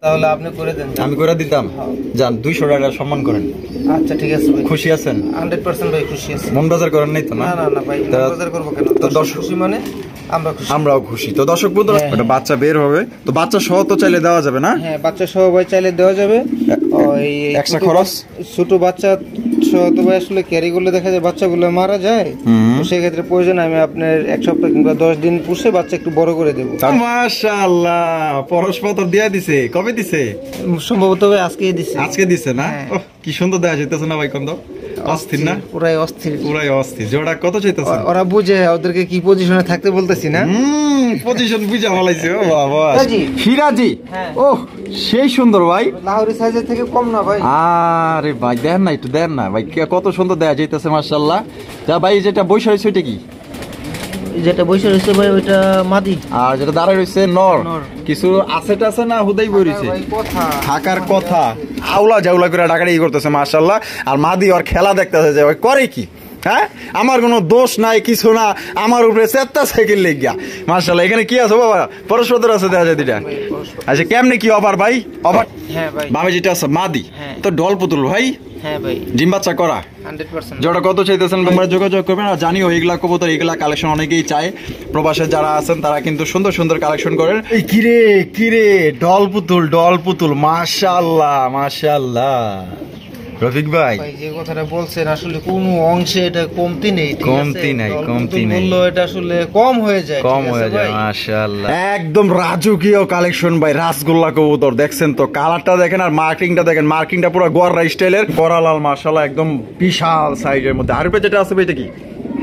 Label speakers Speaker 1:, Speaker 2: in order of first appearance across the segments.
Speaker 1: তাহলে আপনি করে দেন।
Speaker 2: আমি করে দিতাম। যান 200 টাকা সম্মান করেন।
Speaker 1: আচ্ছা ঠিক আছে ভাই।
Speaker 2: খুশি আছেন?
Speaker 1: 100% ভাই খুশি আছি।
Speaker 2: মন বাজার করেন নাই তো?
Speaker 1: না না না ভাই, মন বাজার করব কেন? তো দর্শক খুশি মানে আমরা খুশি।
Speaker 2: আমরাও খুশি। তো দর্শক বন্ধুরা, এটা বাচ্চা বের হবে, তো বাচ্চা সহ তো চাইলে দেওয়া যাবে না?
Speaker 1: হ্যাঁ, বাচ্চা সহ ভাই চাইলে দেওয়া যাবে। ওই
Speaker 2: এক্সট্রা খরচ,
Speaker 1: ছোট বাচ্চা সহ তো ভাই আসলে ক্যারি করলে দেখা যায় বাচ্চাগুলো মারা যায়, তো সেই ক্ষেত্রে প্রয়োজন আমি আপনার 1 সপ্তাহ কিংবা 10 দিন পুষে বাচ্চা একটু বড় করে দেব।
Speaker 2: মাশাআল্লাহ, পরশপত্র দিয়া দিছে। কবে দিছে?
Speaker 1: সম্ভবত ভাই আজকেই দিছে।
Speaker 2: আজকে দিছে না? ওহ, কি সুন্দর দেয়া যাইতেছে না ভাই? কন্দ অস্থির না?
Speaker 1: পুরাই অস্থির,
Speaker 2: পুরাই অস্থির। জোড়া কত চাইতেছেন?
Speaker 1: ওরা বুঝে ওদেরকে কি পজিশনে থাকতে বলতেছি না?
Speaker 2: পজিশন বুঝা ভালাইছে। ও বাবা, ফিরাজি। ওহ, সেই সুন্দর ভাই।
Speaker 1: লাহোরি সাইজের থেকে কম না ভাই।
Speaker 2: আরে ভাই দেন না, একটু দেন না ভাই, কত সুন্দর দেয়া যাইতেছে মাশাআল্লাহ। যা ভাই, যেটা বৈশা রয়েছে ওইটা কি?
Speaker 1: যেটা বৈশা রয়েছে ভাই ওইটা মাদি,
Speaker 2: আর যেটা দাঁড়ায় রয়েছে নর। কিছু আছে না হুদাই বই রয়েছে, থাকার কথা। আউলা জাউলা করে ডাকাডাকি করতেছে মাশাআল্লাহ। আর মাদি ওর খেলা দেখতেছে যে ওই করে কি। হ্যাঁ, আমার কোনো দোষ নাই, কিছু না, আমার উপরে চেত্তা সাইকেল লেগিয়া মাশাআল্লাহ। এখানে কি আছে বাবা? পরস্পর আছে দেখা যায় দুইটা। আচ্ছা, কেমনে কি অফার ভাই? অফার?
Speaker 1: হ্যাঁ ভাই,
Speaker 2: বামে যেটা আছে মাদি, তো ডল পুতুল ভাই।
Speaker 1: হ্যাঁ ভাই,
Speaker 2: ডিম বাচ্চা করা
Speaker 1: 100%।
Speaker 2: জোড়া কত চাইতেছেন? তোমরা যোগাযোগ করবেন। আর জানিও এগুলা কবুতর, এগুলা কালেকশন অনেকেই চায়। প্রবাসে যারা আছেন তারা কিন্তু সুন্দর সুন্দর কালেকশন করেন। এই কিরে কিরে, ডল পুতুল মাশাআল্লাহ মাশাআল্লাহ। রফিক ভাই,
Speaker 1: যে কথাটা বলছেন আসলে কোনো অংশে এটা কমতি নেই,
Speaker 2: কমতি নাই।
Speaker 1: বললো এটা আসলে কম হয়ে যায়
Speaker 2: মাশাআল্লাহ। একদম রাজকীয় কালেকশন ভাই, রাসগোল্লা কবুতর। দেখছেন তো, কালারটা দেখেন আর মার্কিংটা দেখেন। মার্কিংটা পুরো গোয়ারা স্টাইলের, করালাল মাশাআল্লাহ, একদম বিশাল সাইজের মধ্যে। আর যেটা আছে ভাই, এটা কি?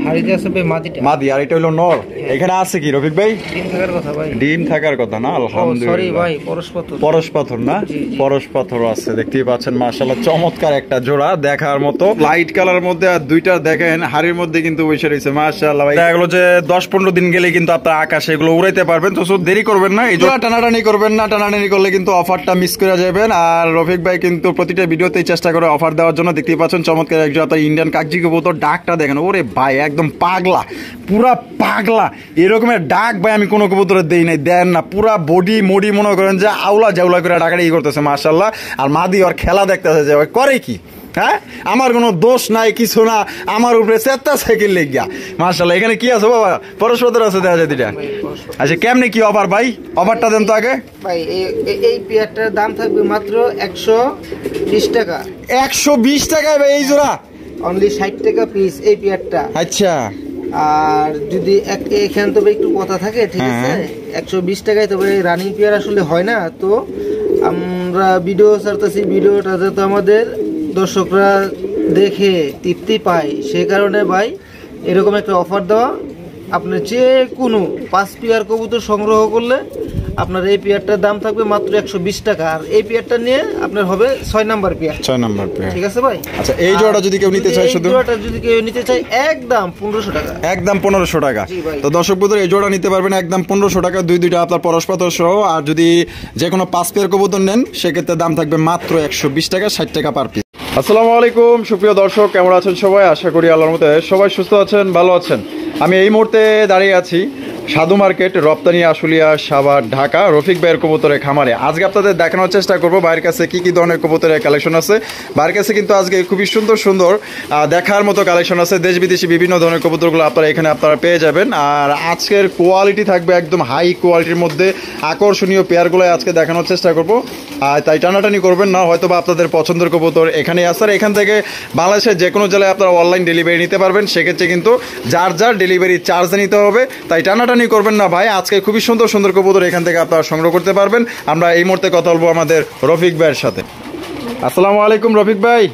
Speaker 1: হাড়িতে আছে ভাই মাদিটা।
Speaker 2: মাদি, আর এটা হলো নর। এখানে আছে কি রফিক ভাই?
Speaker 1: ডিম থাকার কথা ভাই।
Speaker 2: ডিম থাকার কথা না? আলহামদুলিল্লাহ।
Speaker 1: সরি ভাই, পরশ পাথর
Speaker 2: না? পরশ পাথর আছে, দেখতেই পাচ্ছেন মাশাআল্লাহ। চমৎকার একটা জোড়া, দেখার মতো। লাইট কালার মধ্যে, আর দুইটা দেখেন হাড়ির মধ্যে কিন্তু বসে রয়েছে মাশাআল্লাহ ভাই। এগুলো যে 10-15 দিন গেলে কিন্তু আপনার আকাশে এগুলো উড়াইতে পারবেন। তো দেরি করবেন না, এই জোড়া টানাটানি করবেন না। টানাটানি করলে কিন্তু অফারটা মিস করে যাবেন। আর রফিক ভাই কিন্তু প্রতিটা ভিডিওতেই চেষ্টা করে অফার দেওয়ার জন্য। দেখতেই পাচ্ছেন চমৎকার এক জোড়া ইন্ডিয়ান কাকজি কবুতর। ডাকটা দেখেন, ওরে ভাই একদম পাগলা, পুরা পাগলা। এরকমের ডাক ভাই আমি কোনো কবুতরে দেই নাই, দেন না। পুরা বডি মডি মনে করেন যে আউলা জাউলা করে ডাকাডাকি করতেছে মাশাআল্লাহ। আর মাদি ওর খেলা দেখতেছে যে ওই করে কি। হ্যাঁ, আমার কোনো দোষ নাই, কিছু না, আমার উপরে চেত্তা সাইকেল লেগিয়া মাশাআল্লাহ। এখানে কি আছে বাবা? পরস্পর আছে দেখা যায় দুইটা। আচ্ছা, কেমনে কি অফার ভাই? অফারটা দেন তো আগে
Speaker 1: ভাই। এই পেয়ারটার দাম থাকবে মাত্র 120 টাকা।
Speaker 2: 120 টাকায় ভাই এই জোড়া?
Speaker 1: অনলি 60 টাকা পিস এই পেয়ারটা।
Speaker 2: আচ্ছা,
Speaker 1: আর যদি এখানে তবে একটু কথা থাকে, ঠিক আছে, 120 টাকায় তবে রানিং পেয়ার আসলে হয় না। তো আমরা ভিডিও ছাড়তেছি, ভিডিওটা যাতে আমাদের দর্শকরা দেখে তৃপ্তি পায়, সে কারণে ভাই এরকম একটা অফার দেওয়া। আপনার যে কোনো 5 পেয়ার কবুতর সংগ্রহ করলে আপনার এই পেয়ারটার দাম থাকবে মাত্র 120 টাকা। আর এই পেয়ারটা নিয়ে আপনার হবে 6 নাম্বার পেয়ার।
Speaker 2: 6 নাম্বার পেয়ার,
Speaker 1: ঠিক আছে ভাই?
Speaker 2: আচ্ছা, এই জোড়াটা যদি কেউ নিতে চায়, শুধু
Speaker 1: জোড়াটা যদি কেউ নিতে চায়, একদম 1500 টাকা।
Speaker 2: একদম 1500 টাকা। তো দর্শক বন্ধুরা, এই জোড়া নিতে পারবেন একদম 1500 টাকা, দুইটা আপনার পরস্পর সহ। আর যদি যে কোনো 5 পেয়ার কবুতর নেন, সেক্ষেত্রে দাম থাকবে মাত্র 120 টাকা, 60 টাকা পার পিস। আসসালামু আলাইকুম সুপ্রিয় দর্শক, কেমন আছেন সবাই? আশা করি আল্লাহর মতে সবাই সুস্থ আছেন, ভালো আছেন। আমি এই মুহূর্তে দাঁড়িয়ে আছি সাধু মার্কেট, রপ্তানি আশুলিয়া, সাভার, ঢাকা, রফিক ভাইয়ের কবুতরের খামারে। আজকে আপনাদের দেখানোর চেষ্টা করবো ভাইয়ের কাছে কি কি ধরনের কবুতরের কালেকশন আছে। ভাইয়ের কাছে কিন্তু আজকে খুবই সুন্দর সুন্দর দেখার মতো কালেকশন আছে। দেশ বিদেশি বিভিন্ন ধরনের কবুতরগুলো আপনারা পেয়ে যাবেন। আর আজকের কোয়ালিটি থাকবে একদম হাই কোয়ালিটির মধ্যে, আকর্ষণীয় পেয়ারগুলো আজকে দেখানোর চেষ্টা করবো। আর তাই টানাটানি করবেন না, হয়তো বা আপনাদের পছন্দের কবুতর এখানে আছে। আর এখান থেকে বাংলাদেশের যে কোনো জেলায় আপনারা অনলাইন ডেলিভারি নিতে পারবেন। সেক্ষেত্রে কিন্তু যার ডেলিভারি চার্জ নিতে হবে, তাই টানাটানি করবেন না ভাই। আজকে খুবই সুন্দর সুন্দর কবুতর এখান থেকে আপনারা সংগ্রহ করতে পারবেন। আমরা এই মুহূর্তে কথা বলবো আমাদের রফিক ভাইয়ের সাথে। আসসালামু আলাইকুম রফিক ভাই।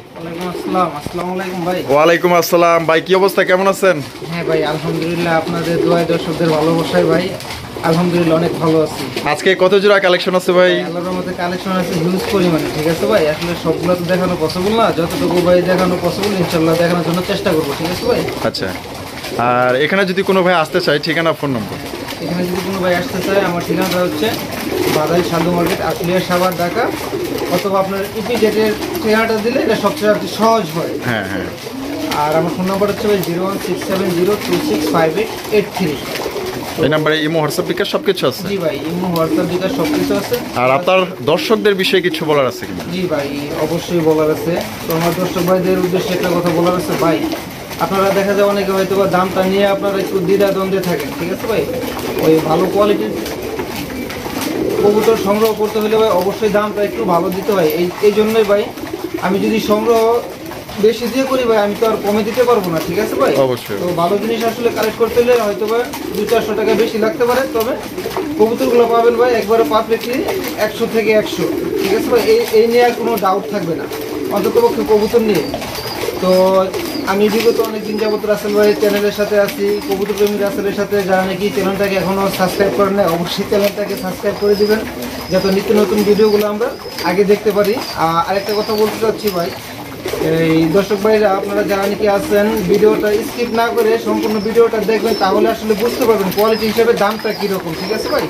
Speaker 2: ওয়ালাইকুম আসসালাম ভাই, কি অবস্থা, কেমন আছেন?
Speaker 1: হ্যাঁ ভাই, আলহামদুলিল্লাহ, আপনাদের দোয়ায় দর্শকদের ভালোবাসায় ভাই আলহামদুলিল্লাহ অনেক ভালো আছি।
Speaker 2: আজকে কত জোড়া কালেকশন আছে ভাই?
Speaker 1: আল্লাহর মধ্যে কালেকশন আছে হিউজ পরিমাণে, ঠিক আছে ভাই। আসলে সবগুলো তো দেখানো পসিবল না, যতটুকু ভাই দেখানো পসিবল ইনশাআল্লাহ দেখানোর জন্য চেষ্টা করবো, ঠিক আছে ভাই?
Speaker 2: আচ্ছা, আর এখানে যদি কোনো ভাই আসতে চায়, ঠিকানা, ফোন নম্বর?
Speaker 1: এখানে যদি কোনো ভাই আসতে চায়, আমার ঠিকানাটা হচ্ছে বাদাই সাধু মার্কেট, আশুলিয়া, সাভার, ঢাকা। অথবা আপনার ইপিজেটের ঠিকানাটা দিলে এটা সবচেয়ে সহজ হয়।
Speaker 2: হ্যাঁ হ্যাঁ।
Speaker 1: আর আমার ফোন নাম্বার হচ্ছে ভাই 01670265883।
Speaker 2: এই নাম্বারে ইমো হোয়াটসঅ্যাপ বিকাশ সবকিছু আছে?
Speaker 1: জি ভাই, ইমো হোয়াটসঅ্যাপ বিকাশ সবকিছু আছে।
Speaker 2: আর আপনার দর্শকদের বিষয়ে কিছু বলার আছে কিনা?
Speaker 1: জি ভাই, অবশ্যই বলার আছে। তো আমার দর্শক ভাইদের উদ্দেশ্যে একটা কথা বলার আছে ভাই, আপনারা দেখা যায় অনেকে হয়তো বা দামটা নিয়ে আপনারা একটু দ্বিধাদ্বন্দ্বে থাকেন, ঠিক আছে ভাই। ওই ভালো কোয়ালিটির কবুতর সংগ্রহ করতে হলে ভাই অবশ্যই দামটা একটু ভালো দিতে হয়। এই জন্যই ভাই আমি যদি সংগ্রহ বেশি দিয়ে করি ভাই, আমি তো আর কমে দিতে পারবো না, ঠিক আছে ভাই।
Speaker 2: অবশ্যই।
Speaker 1: তো ভালো জিনিস আসলে কালেক্ট করতে হলে হয়তো বা 200-400 টাকা বেশি লাগতে পারে, তবে কবুতরগুলো পাবেন ভাই একবারে পারফেক্টলি 100 থেকে 100, ঠিক আছে ভাই। এই নিয়ে আর কোনো ডাউট থাকবে না অন্তত পক্ষে কবুতর নিয়ে। তো আমি বিগত অনেকদিন যাবত রাসেল ভাই চ্যানেলের সাথে আছি, কবুতর প্রেমী রাসেলের সাথে। যারা নাকি চ্যানেলটাকে এখনও সাবস্ক্রাইব করেন না, অবশ্যই চ্যানেলটাকে সাবস্ক্রাইব করে দিবেন, যাতে নিত্য নতুন ভিডিওগুলো আমরা আগে দেখতে পারি। আরেকটা কথা বলতে চাচ্ছি ভাই, এই দর্শক ভাইরা আপনারা যারা নাকি আছেন, ভিডিওটা স্কিপ না করে সম্পূর্ণ ভিডিওটা দেখবেন, তাহলে আসলে বুঝতে পারবেন কোয়ালিটি হিসেবে দামটা কিরকম, ঠিক আছে ভাই।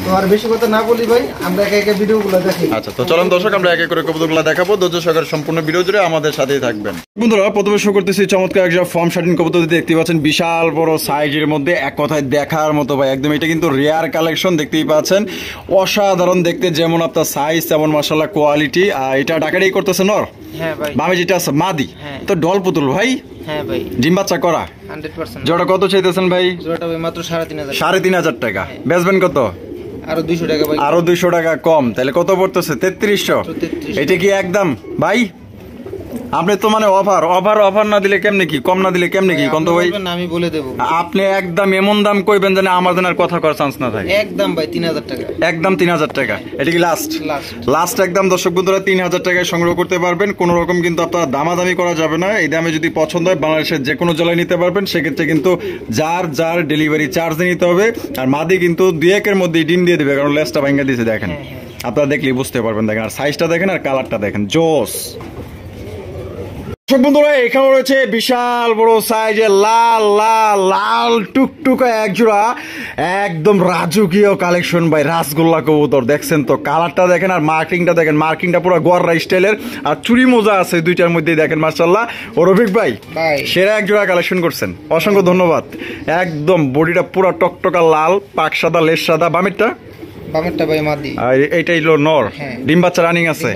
Speaker 1: তো আর বেশি কথা না বলি ভাই, আমরা একে একে ভিডিওগুলো দেখি।
Speaker 2: আচ্ছা, তো চলুন দর্শক আমরা একে করে কবুতরগুলো দেখাবো। ধৈর্য সহকারে সম্পূর্ণ ভিডিও জুড়ে আমাদের সাথেই থাকবেন। বন্ধুরা, প্রথমে শো করতেছি চমৎকার একটা ফর্ম শার্টিন কবুতর দেখতে পাচ্ছেন, বিশাল বড় সাইজের মধ্যে, এক কথায় দেখার মতো ভাই একদম। এটা কিন্তু রেয়ার কালেকশন, দেখতেই পাচ্ছেন অসাধারণ দেখতে, যেমন আপনার সাইজ তেমন মাশাআল্লাহ কোয়ালিটি। আর এটা ঢাকাটাই করতেছে নর?
Speaker 1: হ্যাঁ ভাই।
Speaker 2: বামে যেটা আছে মাদি, তো ডল পুতুল ভাই?
Speaker 1: হ্যাঁ ভাই।
Speaker 2: ডিম বাচ্চা করা
Speaker 1: 100%।
Speaker 2: জোড়া কত চাইতেছেন ভাই?
Speaker 1: জোড়াটা ভাই মাত্র 3,500।
Speaker 2: 3,500 টাকা। বেচবেন কত?
Speaker 1: আরো 200 টাকা ভাই।
Speaker 2: আরো 200 টাকা কম, তাহলে কত পড়তেছে? 3300। এটা কি একদম ভাই? আপনি তো মানে অফার না দিলে কেমনে কি, কম না দিলে কেমনে কি কোন তো ভাই?
Speaker 1: আমি বলে দেব।
Speaker 2: আপনি একদম এমন দাম কইবেন যেন আমার জন্য আর কথা করার চান্স না থাকে।
Speaker 1: একদম ভাই 3,000 টাকা।
Speaker 2: একদম 3,000 টাকা। এটা কি লাস্ট একদম দর্শক বন্ধুরা 3,000 টাকায় সংগ্রহ করতে পারবেন। কোন রকম কিন্তু আপনার দামাদামি করা যাবে না। এই দামে যদি পছন্দ হয় বাংলাদেশের যে কোনো জেলায় নিতে পারবেন। সেক্ষেত্রে কিন্তু যার ডেলিভারি চার্জ নিতে হবে। আর মাদি কিন্তু 2-1 মধ্যে ডিম দিয়ে দিবে, কারণ লেজটা ভাঙা দিয়েছে দেখেন। আপনারা দেখলেই বুঝতে পারবেন, দেখেন আর সাইজটা দেখেন আর কালারটা দেখেন, জোস। বন্ধুরা, এখানে রয়েছে বিশাল বড় সাইজের লাল টুকটুকা এক জোড়া একদম রাজকীয় কালেকশন ভাই, রাসগোল্লা কবুতর। দেখছেন তো কালারটা দেখেন আর মার্কিংটা দেখেন, মার্কিংটা পুরো গররা স্টাইলের। আর চুরি মোজা আছে দুইটার মধ্যে দেখেন, মাশাআল্লাহ। ও রফিক ভাই সেরা এক জোড়া কালেকশন করছেন, অসংখ্য ধন্যবাদ। একদম বডিটা পুরো টকটকা লাল, পাক সাদা, লেজ সাদা। বামেরটা
Speaker 1: ভাই মাদি, আর
Speaker 2: এইটাই হলো নর। ডিম বাচ্চা রানিং আছে।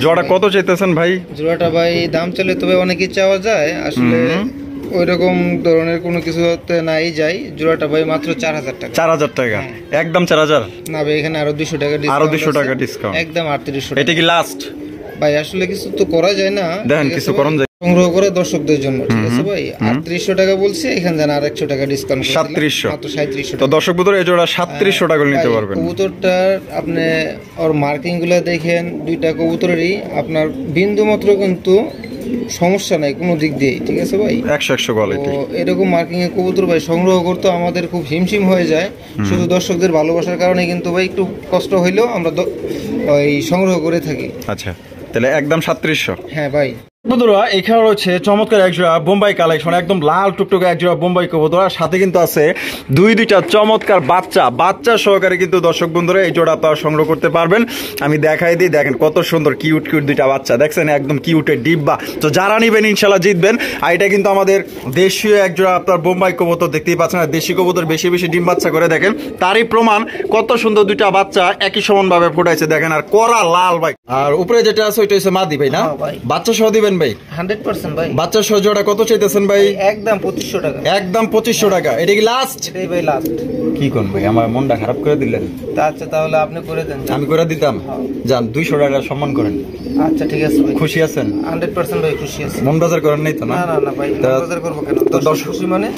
Speaker 2: জোড়া কত চাইতেছেন ভাই? জোড়াটা
Speaker 1: ভাই দাম চলে তবে অনেকই চাওয়া যায়, আসলে ওইরকম ধরনের কোনো কিছুতে নাই যাই। জোড়াটা ভাই মাত্র 4,000 টাকা।
Speaker 2: 4,000 টাকা একদম 4,000?
Speaker 1: না ভাই, এখানে আরো 200 টাকা ডিসকাউন্ট।
Speaker 2: আরো 200 টাকা ডিসকাউন্ট,
Speaker 1: একদম 3,800।
Speaker 2: এটা কি লাস্ট
Speaker 1: ভাই? আসলে কিছু তো করা যায় না,
Speaker 2: দেখেন কিছু করুন যায়
Speaker 1: সংগ্রহ করে দর্শকদের জন্য, ঠিক আছে ভাই। 3,800 টাকা বলছি, এখানে জানা আর 100 টাকা ডিসকাউন্ট,
Speaker 2: 3,700
Speaker 1: মাত্র 3,700।
Speaker 2: তো দর্শক বন্ধুরা, এই জোড়া 3,700 টাকা নিতে পারবেন।
Speaker 1: কবুতরটার আপনি ওর মার্কিং গুলো দেখেন, দুইটা কবুতরেরই আপনার বিন্দু মাত্র কিন্তু সমস্যা নাই কোনো দিক দিয়ে, ঠিক আছে ভাই।
Speaker 2: 100 কোয়ালিটি।
Speaker 1: তো এরকম মার্কিং এর কবুতর ভাই সংগ্রহ করতে আমাদের খুব হিমশিম হয়ে যায়, শুধু দর্শকদের ভালোবাসার কারণে কিন্তু ভাই একটু কষ্ট হইলেও আমরা ওই সংগ্রহ করে থাকি।
Speaker 2: আচ্ছা, তাহলে একদম 3,700।
Speaker 1: হ্যাঁ ভাই।
Speaker 2: বন্ধুরা, এখানে রয়েছে চমৎকার এক জোড়া বোম্বাই কালেকশন, একদম লাল টুকটুকে এক জোড়া বোম্বাই কবুতর। সাথে কিন্তু আছে দুইটা চমৎকার বাচ্চা সহকারে কিন্তু দর্শক বন্ধুরা এই জোড়া আপনারা সংগ্রহ করতে পারবেন। আমি দেখাই দিই, দেখেন কত সুন্দর কিউট দুইটা বাচ্চা, দেখছেন একদম কিউটের ডিব্বা। তো যারা নিবেন ইনশাল্লাহ জিতবেন। আর এটা কিন্তু আমাদের দেশীয় এক জোড়া আপনার বোম্বাই কবুতর, দেখতেই পাচ্ছেন। আর দেশি কবুতর বেশি ডিম বাচ্চা করে, দেখেন তারই প্রমাণ কত সুন্দর দুইটা বাচ্চা একই সমান ভাবে ফুটাইছে, দেখেন। আর করা লাল ভাই। আর উপরে যেটা আছে ওইটা হচ্ছে মাদি ভাই, না বাচ্চা সহ দিবেন ভাই?
Speaker 1: 100% ভাই।
Speaker 2: বাচ্চা সহ জোড়া কত চাইতেছেন ভাই?
Speaker 1: একদম 2,500 টাকা।
Speaker 2: একদম 2,500 টাকা। এটা কি লাস্ট?
Speaker 1: এটাই ভাই লাস্ট।
Speaker 2: কি কোন ভাই, আমার মনটা খারাপ করে দিলেন।
Speaker 1: আচ্ছা, তাহলে আপনি করে দেন।
Speaker 2: আমি করে দিতাম, যান 200 টাকা সম্মান করেন।
Speaker 1: আচ্ছা ঠিক আছে ভাই।
Speaker 2: খুশি আছেন?
Speaker 1: 100% ভাই খুশি আছি।
Speaker 2: মন বাজার করেন নাই তো?
Speaker 1: না ভাই, মন বাজার করব কেন? তো দর্শক খুশি মানে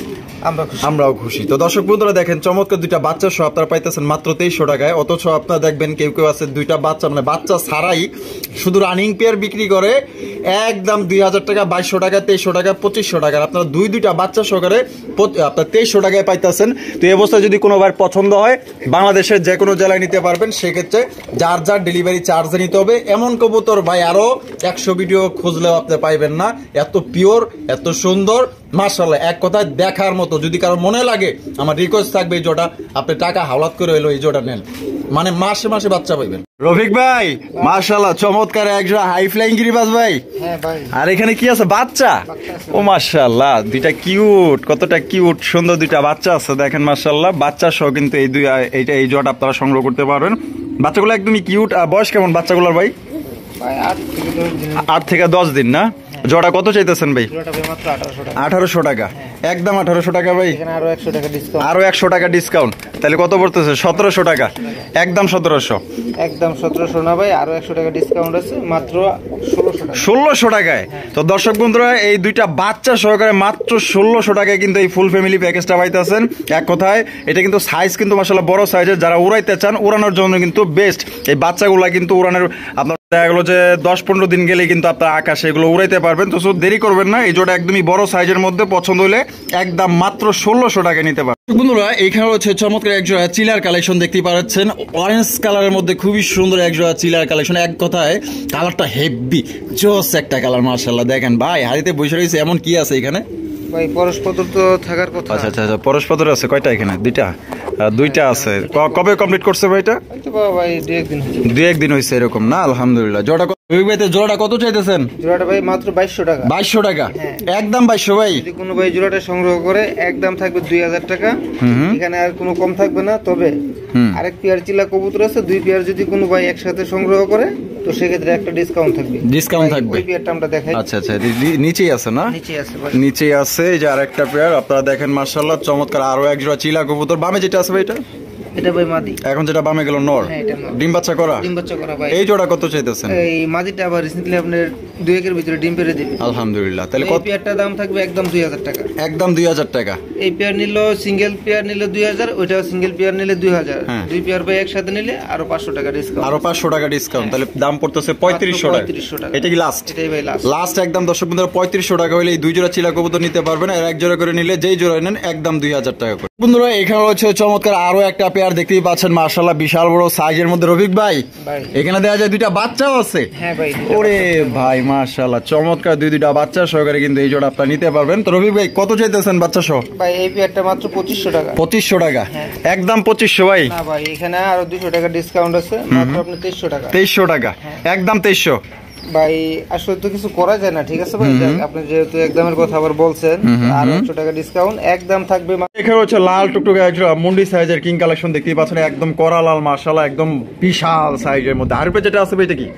Speaker 1: আমরাও খুশি।
Speaker 2: তো দর্শক বন্ধুরা, দেখেন চমৎকার দুইটা বাচ্চা সহ আপনারা পাইতেছেন মাত্র 2,300 টাকায়। অথচ আপনারা দেখবেন কেউ আছে দুইটা বাচ্চা, মানে বাচ্চা ছাড়াই শুধু রানিং পেয়ার বিক্রি করে একদম 2,000 টাকা, 2,200 টাকা, 2,300 টাকা, 2,500 টাকা। আপনারা দুইটা বাচ্চা সহকারে আপনার 2,300 টাকায় পাইতেছেন। তো এই অবস্থায় যদি কোনো ভাই পছন্দ হয় বাংলাদেশের যে কোনো জেলায় নিতে পারবেন। সেক্ষেত্রে যার ডেলিভারি চার্জ নিতে হবে। এমন কবুতর ভাই আরো 100 ভিডিও খুঁজলেও আপনি পাইবেন না, এত পিওর, এত সুন্দর। মাশাআল্লাহ, এক কথায় দেখার মতো। যদি কারো মনে লাগে, আমার রিকোয়েস্ট থাকবে এই জোড়া আপনি টাকা হাওলাত করে হলো এই জোড়া নেন, মানে মাসে মাসে বাচ্চা পাইবেন। রফিক ভাই মাশাআল্লাহ, চমৎকার এক জোড়া হাই ফ্লাইং গিরিবাজ ভাই।
Speaker 1: হ্যাঁ ভাই।
Speaker 2: আর এখানে কি আছে? বাচ্চা। ও মাশাআল্লাহ, দুইটা কিউট, কতটা কিউট সুন্দর দুইটা বাচ্চা আছে দেখেন মাশাআল্লাহ। বাচ্চা সহ কিন্তু এই জোড়া আপনারা সংগ্রহ করতে পারবেন। বাচ্চাগুলো একদমই কিউট। আর বয়স কেমন বাচ্চাগুলোর ভাই?
Speaker 1: ভাই 8
Speaker 2: থেকে 10 দিন না? জোড়া কত চাইতেছেন ভাই?
Speaker 1: জোড়াটা ভাই মাত্র 1800 টাকা।
Speaker 2: 1800 টাকা, একদম 1800 টাকা ভাই।
Speaker 1: এখানে আরো 100 টাকা ডিসকাউন্ট।
Speaker 2: আরো 100 টাকা ডিসকাউন্ট, তাহলে কত পড়তেছে? 1700 টাকা, একদম 1700।
Speaker 1: একদম 1700 না ভাই, আরো 100 টাকা ডিসকাউন্ট আছে, মাত্র 1600 টাকা।
Speaker 2: 1600 টাকায়। তো দর্শক বন্ধুরা, এই দুইটা বাচ্চা সহকারে মাত্র 1600 টাকায় কিন্তু এই ফুল ফ্যামিলি প্যাকেজটা পাইতেছেন। এক কথায় এটা কিন্তু সাইজ কিন্তু মাশাআল্লাহ বড় সাইজের, যারা উড়াইতে চান উড়ানোর জন্য কিন্তু বেস্ট। এই বাচ্চাগুলা কিন্তু উড়ানোর আপনার দেখা গেলো যে 10-15 দিন গেলে কিন্তু আপনার আকাশে এগুলো উড়াইতে পারবেন। তো দেরি করবেন না, এই জোড়া একদমই বড় সাইজের মধ্যে পছন্দ হলে একদম মাত্র 1600 টাকায় নিতে পারবেন। বন্ধুরা, এখানে হচ্ছে চমৎকার এক জোড়া চিলার কালেকশন দেখতে পাচ্ছেন, অরেঞ্জ কালারের মধ্যে খুবই সুন্দর এক জোড়া চিলার কালেকশন। এক কথায় কালারটা হেভি জোস একটা কালার মাশাআল্লাহ। দেখেন ভাই, হাড়িতে বসে রয়েছে, এমন কি আছে এখানে
Speaker 1: ভাই? পরশপত্র তো থাকার কথা।
Speaker 2: আচ্ছা আচ্ছা আচ্ছা, পরশপত্র আছে কয়টা? এখানে দুইটা আছে। কবে কমপ্লিট করছে ভাই এটা?
Speaker 1: ভাই 2-1 দিন
Speaker 2: হয়েছে এরকম না? আলহামদুলিল্লাহ। জোড়াটা কত চাইতেছেন?
Speaker 1: জোড়াটা ভাই মাত্র 2200 টাকা।
Speaker 2: 2200 টাকা, একদম 2200 ভাই।
Speaker 1: যদি কোনো ভাই জোড়াটা সংগ্রহ করে একদম থাকবে 2000 টাকা। এখানে আর কোনো কম থাকবে না। তবে আরেক পেয়ার চিলা কবুতর আছে, 2 পেয়ার যদি কোনো ভাই একসাথে সংগ্রহ করে তো সেক্ষেত্রে একটা ডিসকাউন্ট থাকবে।
Speaker 2: থাকবে।
Speaker 1: ওই পেয়ারটা আমরা দেখাই।
Speaker 2: আচ্ছা আচ্ছা, নিচেই আছে না?
Speaker 1: নিচেই আছে ভাই,
Speaker 2: নিচেই আছে। এই যে আরেকটা পেয়ার আপনারা দেখেন মাশাআল্লাহ, চমৎকার আরো এক জোড়া চিলা কবুতর। বামে যেটা আছে ভাই
Speaker 1: এটা ভাই মাদি।
Speaker 2: এখন যেটা বামে গেল নর, ডিম বাচ্চা করা।
Speaker 1: ভাই
Speaker 2: এই জোড়া কত চাইতেছেন?
Speaker 1: এই মাদিটা আবার রিসেন্টলি আপনার 2-1 এর ভিতরে ডিম পেড়ে দিবে
Speaker 2: আলহামদুলিল্লাহ। তাহলে
Speaker 1: এই পেয়ারটার দাম থাকবে একদম 2000 টাকা।
Speaker 2: একদম 2000 টাকা।
Speaker 1: এই পেয়ার নিল, সিঙ্গেল পেয়ার নিলে 2000, ওইটাও সিঙ্গেল পেয়ার নিলে 2000। 2 পেয়ার ভাই একসাথে নিলে আরো 500 টাকা ডিসকাউন্ট।
Speaker 2: আরো 500 টাকা ডিসকাউন্ট, তাহলে দাম পড়তেছে 3500 টাকা। এটা কি লাস্ট?
Speaker 1: এটাই ভাই
Speaker 2: লাস্ট একদম দর্শক বন্ধুরা 3500 টাকা হলে এই 2 জোড়া চিলা কবুতর নিতে পারবেন। আর এক জোড়া করে নিলে যেই জোড়া নেন একদম 2000 টাকা করে। বন্ধুরা, এখানে হচ্ছে চমৎকার আরো একটা পেয়ার দেখতেই পাচ্ছেন মাশাআল্লাহ, বিশাল বড় সাইজের মধ্যে। রফিক ভাই, এখানে দেখা যায় 2টা বাচ্চাও আছে।
Speaker 1: হ্যাঁ ভাই।
Speaker 2: ওরে ভাই মাশাআল্লাহ, চমৎকার 2টা বাচ্চা সহকারে কিন্তু এই জোড়া আপনারা নিতে পারবেন। তো রফিক ভাই কত চাইতেছেন বাচ্চা সহ?
Speaker 1: ভাই এই পেয়ারটা মাত্র 2500 টাকা।
Speaker 2: 2500 টাকা, একদম 2500 ভাই।
Speaker 1: না ভাই, এখানে আরো 200 টাকা ডিসকাউন্ট আছে, মাত্র আপনি 2300 টাকা।
Speaker 2: 2300 টাকা, একদম 2300
Speaker 1: ভাই। আসলে তো কিছু করা যায় না, ঠিক আছে ভাই। আপনি যেহেতু একদমের কথা আবার বলছেন, আর 100 টাকা ডিসকাউন্ট একদম থাকবে।
Speaker 2: এখানে হচ্ছে লাল টুকটুকে একটা মুন্ডি সাইজের কিং কালেকশন দেখতেই পাচ্ছেন, একদম করা লাল মাশাআল্লাহ, একদম বিশাল সাইজের মধ্যে। আর যেটা আছে ভাই এটা কি?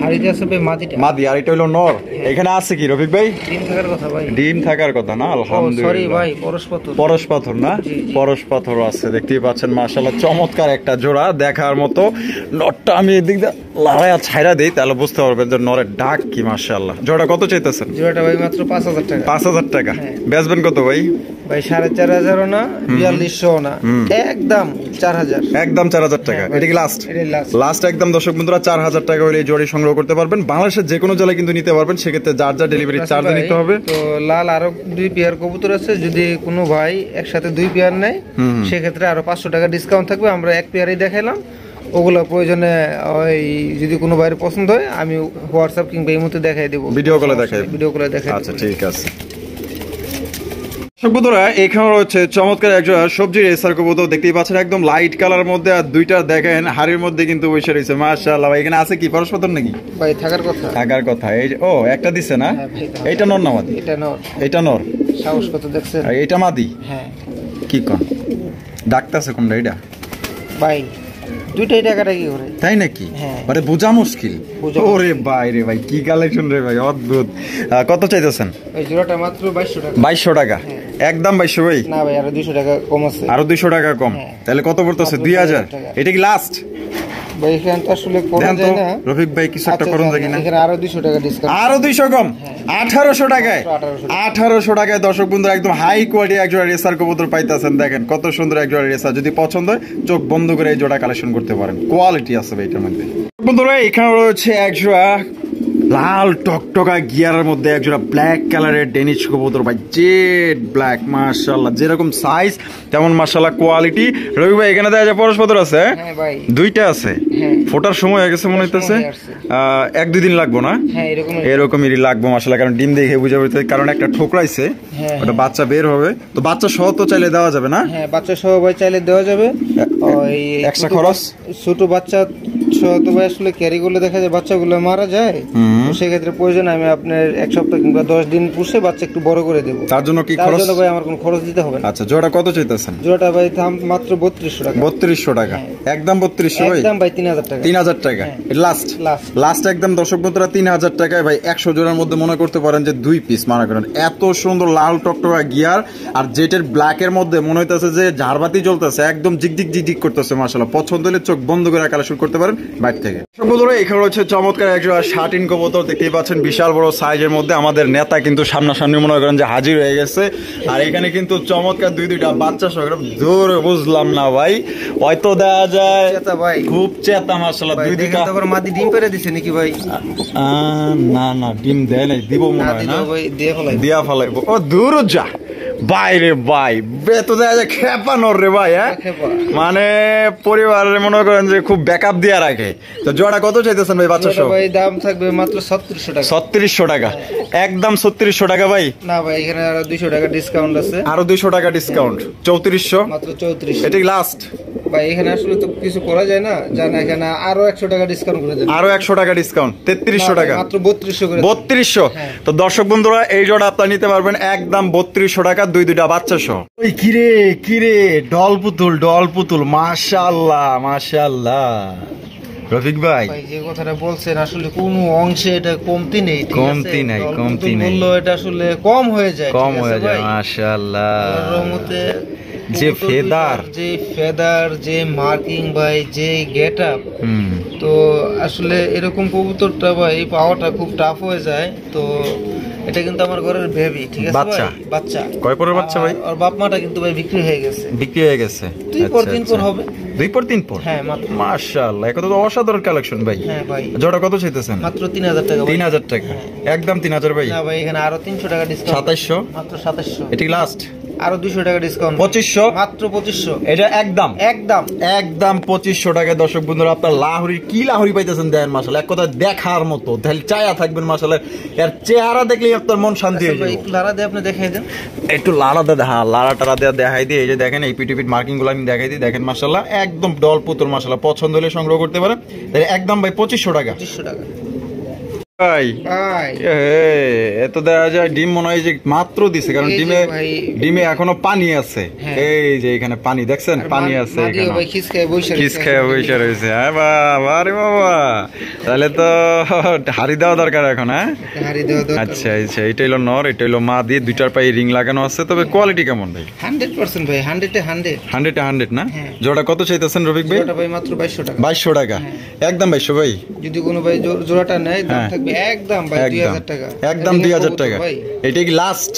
Speaker 1: হাড়িতে আছে ভাই মাদিটা।
Speaker 2: মাদি, আর এটা হলো নর। এখানে আছে কি রফিক ভাই?
Speaker 1: ডিম থাকার কথা ভাই।
Speaker 2: ডিম থাকার কথা না? আলহামদুলিল্লাহ।
Speaker 1: সরি ভাই, পরশপত্র।
Speaker 2: পরশপাথর না? পরশপাথর আছে, দেখতেই পাচ্ছেন মাশাআল্লাহ, চমৎকার একটা জোড়া দেখার মতো। নরটা আমি এদিক দিয়ে লাড়ায়া ছাইরা দেই, তাহলে বুঝতে পারবেন যে নরের ডাক কি মাশাআল্লাহ। জোড়া কত চাইতেছেন?
Speaker 1: জোড়াটা ভাই মাত্র 5000 টাকা।
Speaker 2: 5000 টাকা। বেচবেন কত ভাই?
Speaker 1: ভাই 4500 না, 4200 না, একদম 4000।
Speaker 2: একদম 4000 টাকা। এটা কি লাস্ট? লাস্ট একদম দর্শক বন্ধুরা 4000 টাকা হলে এই জোড়ি সংগ্রহ করতে পারবেন। বাংলাদেশের যে কোনো জেলায় কিন্তু নিতে পারবেন, সেক্ষেত্রে যার যা ডেলিভারি চার্জ নিতে হবে।
Speaker 1: তো লাল আরো 2 পেয়ার কবুতর আছে, যদি কোনো ভাই একসাথে 2 পেয়ার নেয় সেক্ষেত্রে আরো 500 টাকা ডিসকাউন্ট থাকবে। আমরা 1 পেয়ারই দেখাইলাম, ওগুলো প্রয়োজনে ওই যদি কোনো বাইরে পছন্দ হয় আমি হোয়াটসঅ্যাপ কিংবা ইমোতে দেখাই দেবো,
Speaker 2: ভিডিও কলে দেখাই। আচ্ছা ঠিক আছে। বন্ধুরা, এখানে রয়েছে চমৎকার একজোড়া সবজি রেসার কবুতর দেখতেই পাচ্ছেন, একদম লাইট কালার মধ্যে। আর 2টা দেখেন হাড়ির মধ্যে কিন্তু বসে রয়েছে মাশাআল্লাহ। এখানে আছে কি পরশপাথর নাকি?
Speaker 1: ভাই থাকার কথা।
Speaker 2: থাকার কথা। এই ও একটা দিছে না? এইটা নর না মাদি?
Speaker 1: এটা নর।
Speaker 2: এটা নর।
Speaker 1: সাহস কত দেখছেন?
Speaker 2: আর এটা মাদি?
Speaker 1: হ্যাঁ।
Speaker 2: কি কোন ডাকতাছে কোনটা এটা?
Speaker 1: ভাই 2টাই টাকাটা কি করে?
Speaker 2: তাই নাকি? আরে বোঝা মুশকিল। ওরে ভাই রে ভাই, কি কালেকশন রে ভাই, অদ্ভুত। কত চাইতেছেন?
Speaker 1: এই জোড়াটা মাত্র 2200 টাকা।
Speaker 2: 2200 টাকা, একদম 2200 ভাই।
Speaker 1: না ভাই, আরো 200 টাকা কম আছে।
Speaker 2: আরো 200 টাকা কম, তাহলে কত পড়তেছে? 2000। এটা কি লাস্ট?
Speaker 1: ভাই এখানে তো আসলে করা যায় না।
Speaker 2: রফিক ভাই কিছু একটা করুন দেখি না।
Speaker 1: এখানে আরো 200 টাকা ডিসকাউন্ট।
Speaker 2: আরো 200 কম, 1800 টাকায়। 1800 টাকায় দর্শক বন্ধুরা একদম হাই কোয়ালিটি একজোড়া রেসার কবুতর পাইতেছেন। দেখেন কত সুন্দর একজোড়া রেসার। যদি পছন্দ হয় চোখ বন্ধ করে এই জোড়া কালেকশন করতে পারেন, কোয়ালিটি আছে ভাই এটার মধ্যে। বন্ধুরা, এখানে রয়েছে একজোড়া লাল টকটকা গিয়ারের মধ্যে একজোড়া ব্ল্যাক কালারের ডেনিশ কবুতর ভাই, জেড ব্ল্যাক, মাশাআল্লাহ যেরকম সাইজ তেমন মাশাআল্লাহ কোয়ালিটি। রবি ভাই এখানে দেখা যায় পরশপত্র আছে?
Speaker 1: হ্যাঁ ভাই,
Speaker 2: দুইটা আছে। ফোটার সময় হয়ে গেছে মনে হইতেছে, 1-2 দিন লাগবো না?
Speaker 1: হ্যাঁ
Speaker 2: এরকমই লাগবো মাশাআল্লাহ, কারণ ডিম দেখে বুঝা পড়ছে, কারণ একটা ঠোকরাইছে, ওটা বাচ্চা বের হবে। তো বাচ্চা সহ তো চাইলে দেওয়া যাবে না?
Speaker 1: হ্যাঁ বাচ্চা সহ ভাই চাইলে দেওয়া যাবে। ওই
Speaker 2: এক্সট্রা খরচ?
Speaker 1: ছোট বাচ্চা সহ তো ভাই আসলে ক্যারি করলে দেখা যায় বাচ্চাগুলো মারা যায়, তো সেক্ষেত্রে প্রয়োজন আমি আপনার 1 সপ্তাহ কিংবা 10 দিন পুষে বাচ্চা একটু বড় করে দেবো।
Speaker 2: তার জন্য কি খরচ?
Speaker 1: ভাই আমার কোনো খরচ দিতে হবে না।
Speaker 2: আচ্ছা, জোড়া কত চাইতেছেন?
Speaker 1: জোড়াটা ভাই দাম মাত্র 3200 টাকা।
Speaker 2: 3200 টাকা, একদম 3200 ভাই?
Speaker 1: একদম ভাই 3000 টাকা।
Speaker 2: 3000 টাকা লাস্ট একদম। দর্শক বন্ধুরা 3000 টাকায় ভাই 100 জোড়ার মধ্যে মনে করতে পারেন যে 2 পিস মানা করেন। এত সুন্দর লাল টকটকা গিয়ার আর জেটের ব্ল্যাক এর মধ্যে মনে হইতেছে যে ঝাড়বাতি জ্বলতেছে, একদম জিগজিগ করতেছে মাশাআল্লাহ। পছন্দ হলে চোখ বন্ধ করে কালেকশন করতে পারেন বাইরে থেকে। দর্শক বন্ধুরা এখানে হচ্ছে চমৎকার একজোড়া শার্টিন কবুতর দেখতেই পাচ্ছেন, বিশাল বড় সাইজের মধ্যে। আমাদের নেতা কিন্তু সামনাসামনি মনে করেন যে হাজির হয়ে গেছে, আর এখানে কিন্তু চমৎকার দুইটা বাচ্চা সহ দূর বুঝলাম না ভাই, হয়তো দেখা যায় খুব চেতা মাশাআল্লাহ। দুইটা
Speaker 1: মাদি ডিম পেরে দিছে নাকি ভাই?
Speaker 2: না ডিম দেয় নাই, দিব মনে হয় না, দিয়া ফেলাইবো। ও দূর যা ভাই রে ভাই, বেতো দেখা যায় খেপানোর রে ভাই। হ্যাঁ মানে পরিবারের মনে করেন যে খুব ব্যাকআপ দিয়া রাখে। তো জোড়া কত চাইতেছেন ভাই বাচ্চা সহ?
Speaker 1: ভাই দাম থাকবে মাত্র 3600 টাকা।
Speaker 2: 3600 টাকা, একদম 3600 টাকা ভাই?
Speaker 1: না ভাই এখানে আরো 200 টাকা ডিসকাউন্ট আছে।
Speaker 2: আরো 200 টাকা ডিসকাউন্ট, 3400
Speaker 1: মাত্র 3400।
Speaker 2: এটাই লাস্ট
Speaker 1: ভাই? এখানে আসলে তো কিছু করা যায় না, জানা এখানে আরো 100 টাকা ডিসকাউন্ট করে দেন।
Speaker 2: আরো 100 টাকা ডিসকাউন্ট, 3300 টাকা,
Speaker 1: মাত্র 3200 করে।
Speaker 2: 3200? তো দর্শক বন্ধুরা এই জোড়া আপনারা নিতে পারবেন একদম 3200 টাকা, দুইটা বাচ্চা সহ। ওই কিরে ডল পুতুল মাশাআল্লাহ। রফিক ভাই
Speaker 1: যে কথাটা বলছেন আসলে কোনো অংশে এটা কমতি নেই,
Speaker 2: কমতি নাই
Speaker 1: বললো এটা আসলে কম হয়ে যায়
Speaker 2: মাশাআল্লাহ।
Speaker 1: রহমতে
Speaker 2: যে
Speaker 1: ফেদার যে মার্কিং ভাই, যে গেটআপ, তো আসলে এরকম কবুতরটা ভাই পাওয়াটা খুব টাফ হয়ে যায়। তো এটা কিন্তু আমার ঘরের বেবি, ঠিক আছে বাচ্চা
Speaker 2: কয় পরের বাচ্চা ভাই?
Speaker 1: আর বাপ মাটা কিন্তু ভাই বিক্রি হয়ে গেছে।
Speaker 2: 2 পর 3 পর হবে? 2 পর 3 পর?
Speaker 1: হ্যাঁ মাত্র।
Speaker 2: মাশাআল্লাহ, কত অসাধারণ কালেকশন ভাই।
Speaker 1: হ্যাঁ ভাই।
Speaker 2: জোড়া কত চাইতেছেন?
Speaker 1: মাত্র 3000 টাকা।
Speaker 2: 3000 টাকা, একদম 3000 ভাই?
Speaker 1: না ভাই এখানে আরো 300 টাকা ডিসকাউন্ট।
Speaker 2: 2700?
Speaker 1: মাত্র 2700।
Speaker 2: এটি লাস্ট?
Speaker 1: আরো 200 টাকা ডিসকাউন্ট,
Speaker 2: 2500?
Speaker 1: মাত্র 2500।
Speaker 2: এটা একদম 2500 টাকা। দর্শক বন্ধুরা আপনার লাহোরি পাইতেছেন দেন মাশাআল্লাহ, এক কথা দেখার মতো, তাহলে চায়া থাকবেন মাশাআল্লাহ। এর চেহারা দেখলেই আপনার মন শান্তি হয়ে যাবে।
Speaker 1: একটু লারা দিয়ে আপনি দেখাই দেন,
Speaker 2: একটু লারা দেখাই দিই। এই যে দেখেন এই পিট মার্কিং গুলো আমি দেখাই দিই, দেখেন মাশাআল্লাহ একদম ডল পুতুল মাশাআল্লাহ। পছন্দ হলে সংগ্রহ করতে পারেন। তাহলে একদম ভাই 2500 টাকা।
Speaker 1: 2500 টাকা
Speaker 2: ভাই। এত দেখা যায় ডিম মনে হয় যে মাত্র দিছে, কারণ ডিমে এখনো পানি আছে। এই যে এখানে পানি দেখছেন, পানি আছে, খিস খেয়ে বসে রয়েছে। হ্যাঁ বাবা, আরে বাবা, তাহলে তো হাড়ি দেওয়া দরকার এখন। হ্যাঁ আচ্ছা, এটা হলো নর, এটা হলো মা দিয়ে, দুইটার পায়ে রিং লাগানো আছে। তবে কোয়ালিটি কেমন ভাই?
Speaker 1: 100% ভাই, 100
Speaker 2: না? জোড়া কত চাইতেছেন রফিক ভাই?
Speaker 1: ভাই মাত্র 2200 টাকা।
Speaker 2: 2200 টাকা, একদম 2200 ভাই।
Speaker 1: যদি কোনো ভাই জোড়াটা নেয় দাম থাকবে একদম ভাই 2000 টাকা,
Speaker 2: একদম 2000 টাকা। এটা কি লাস্ট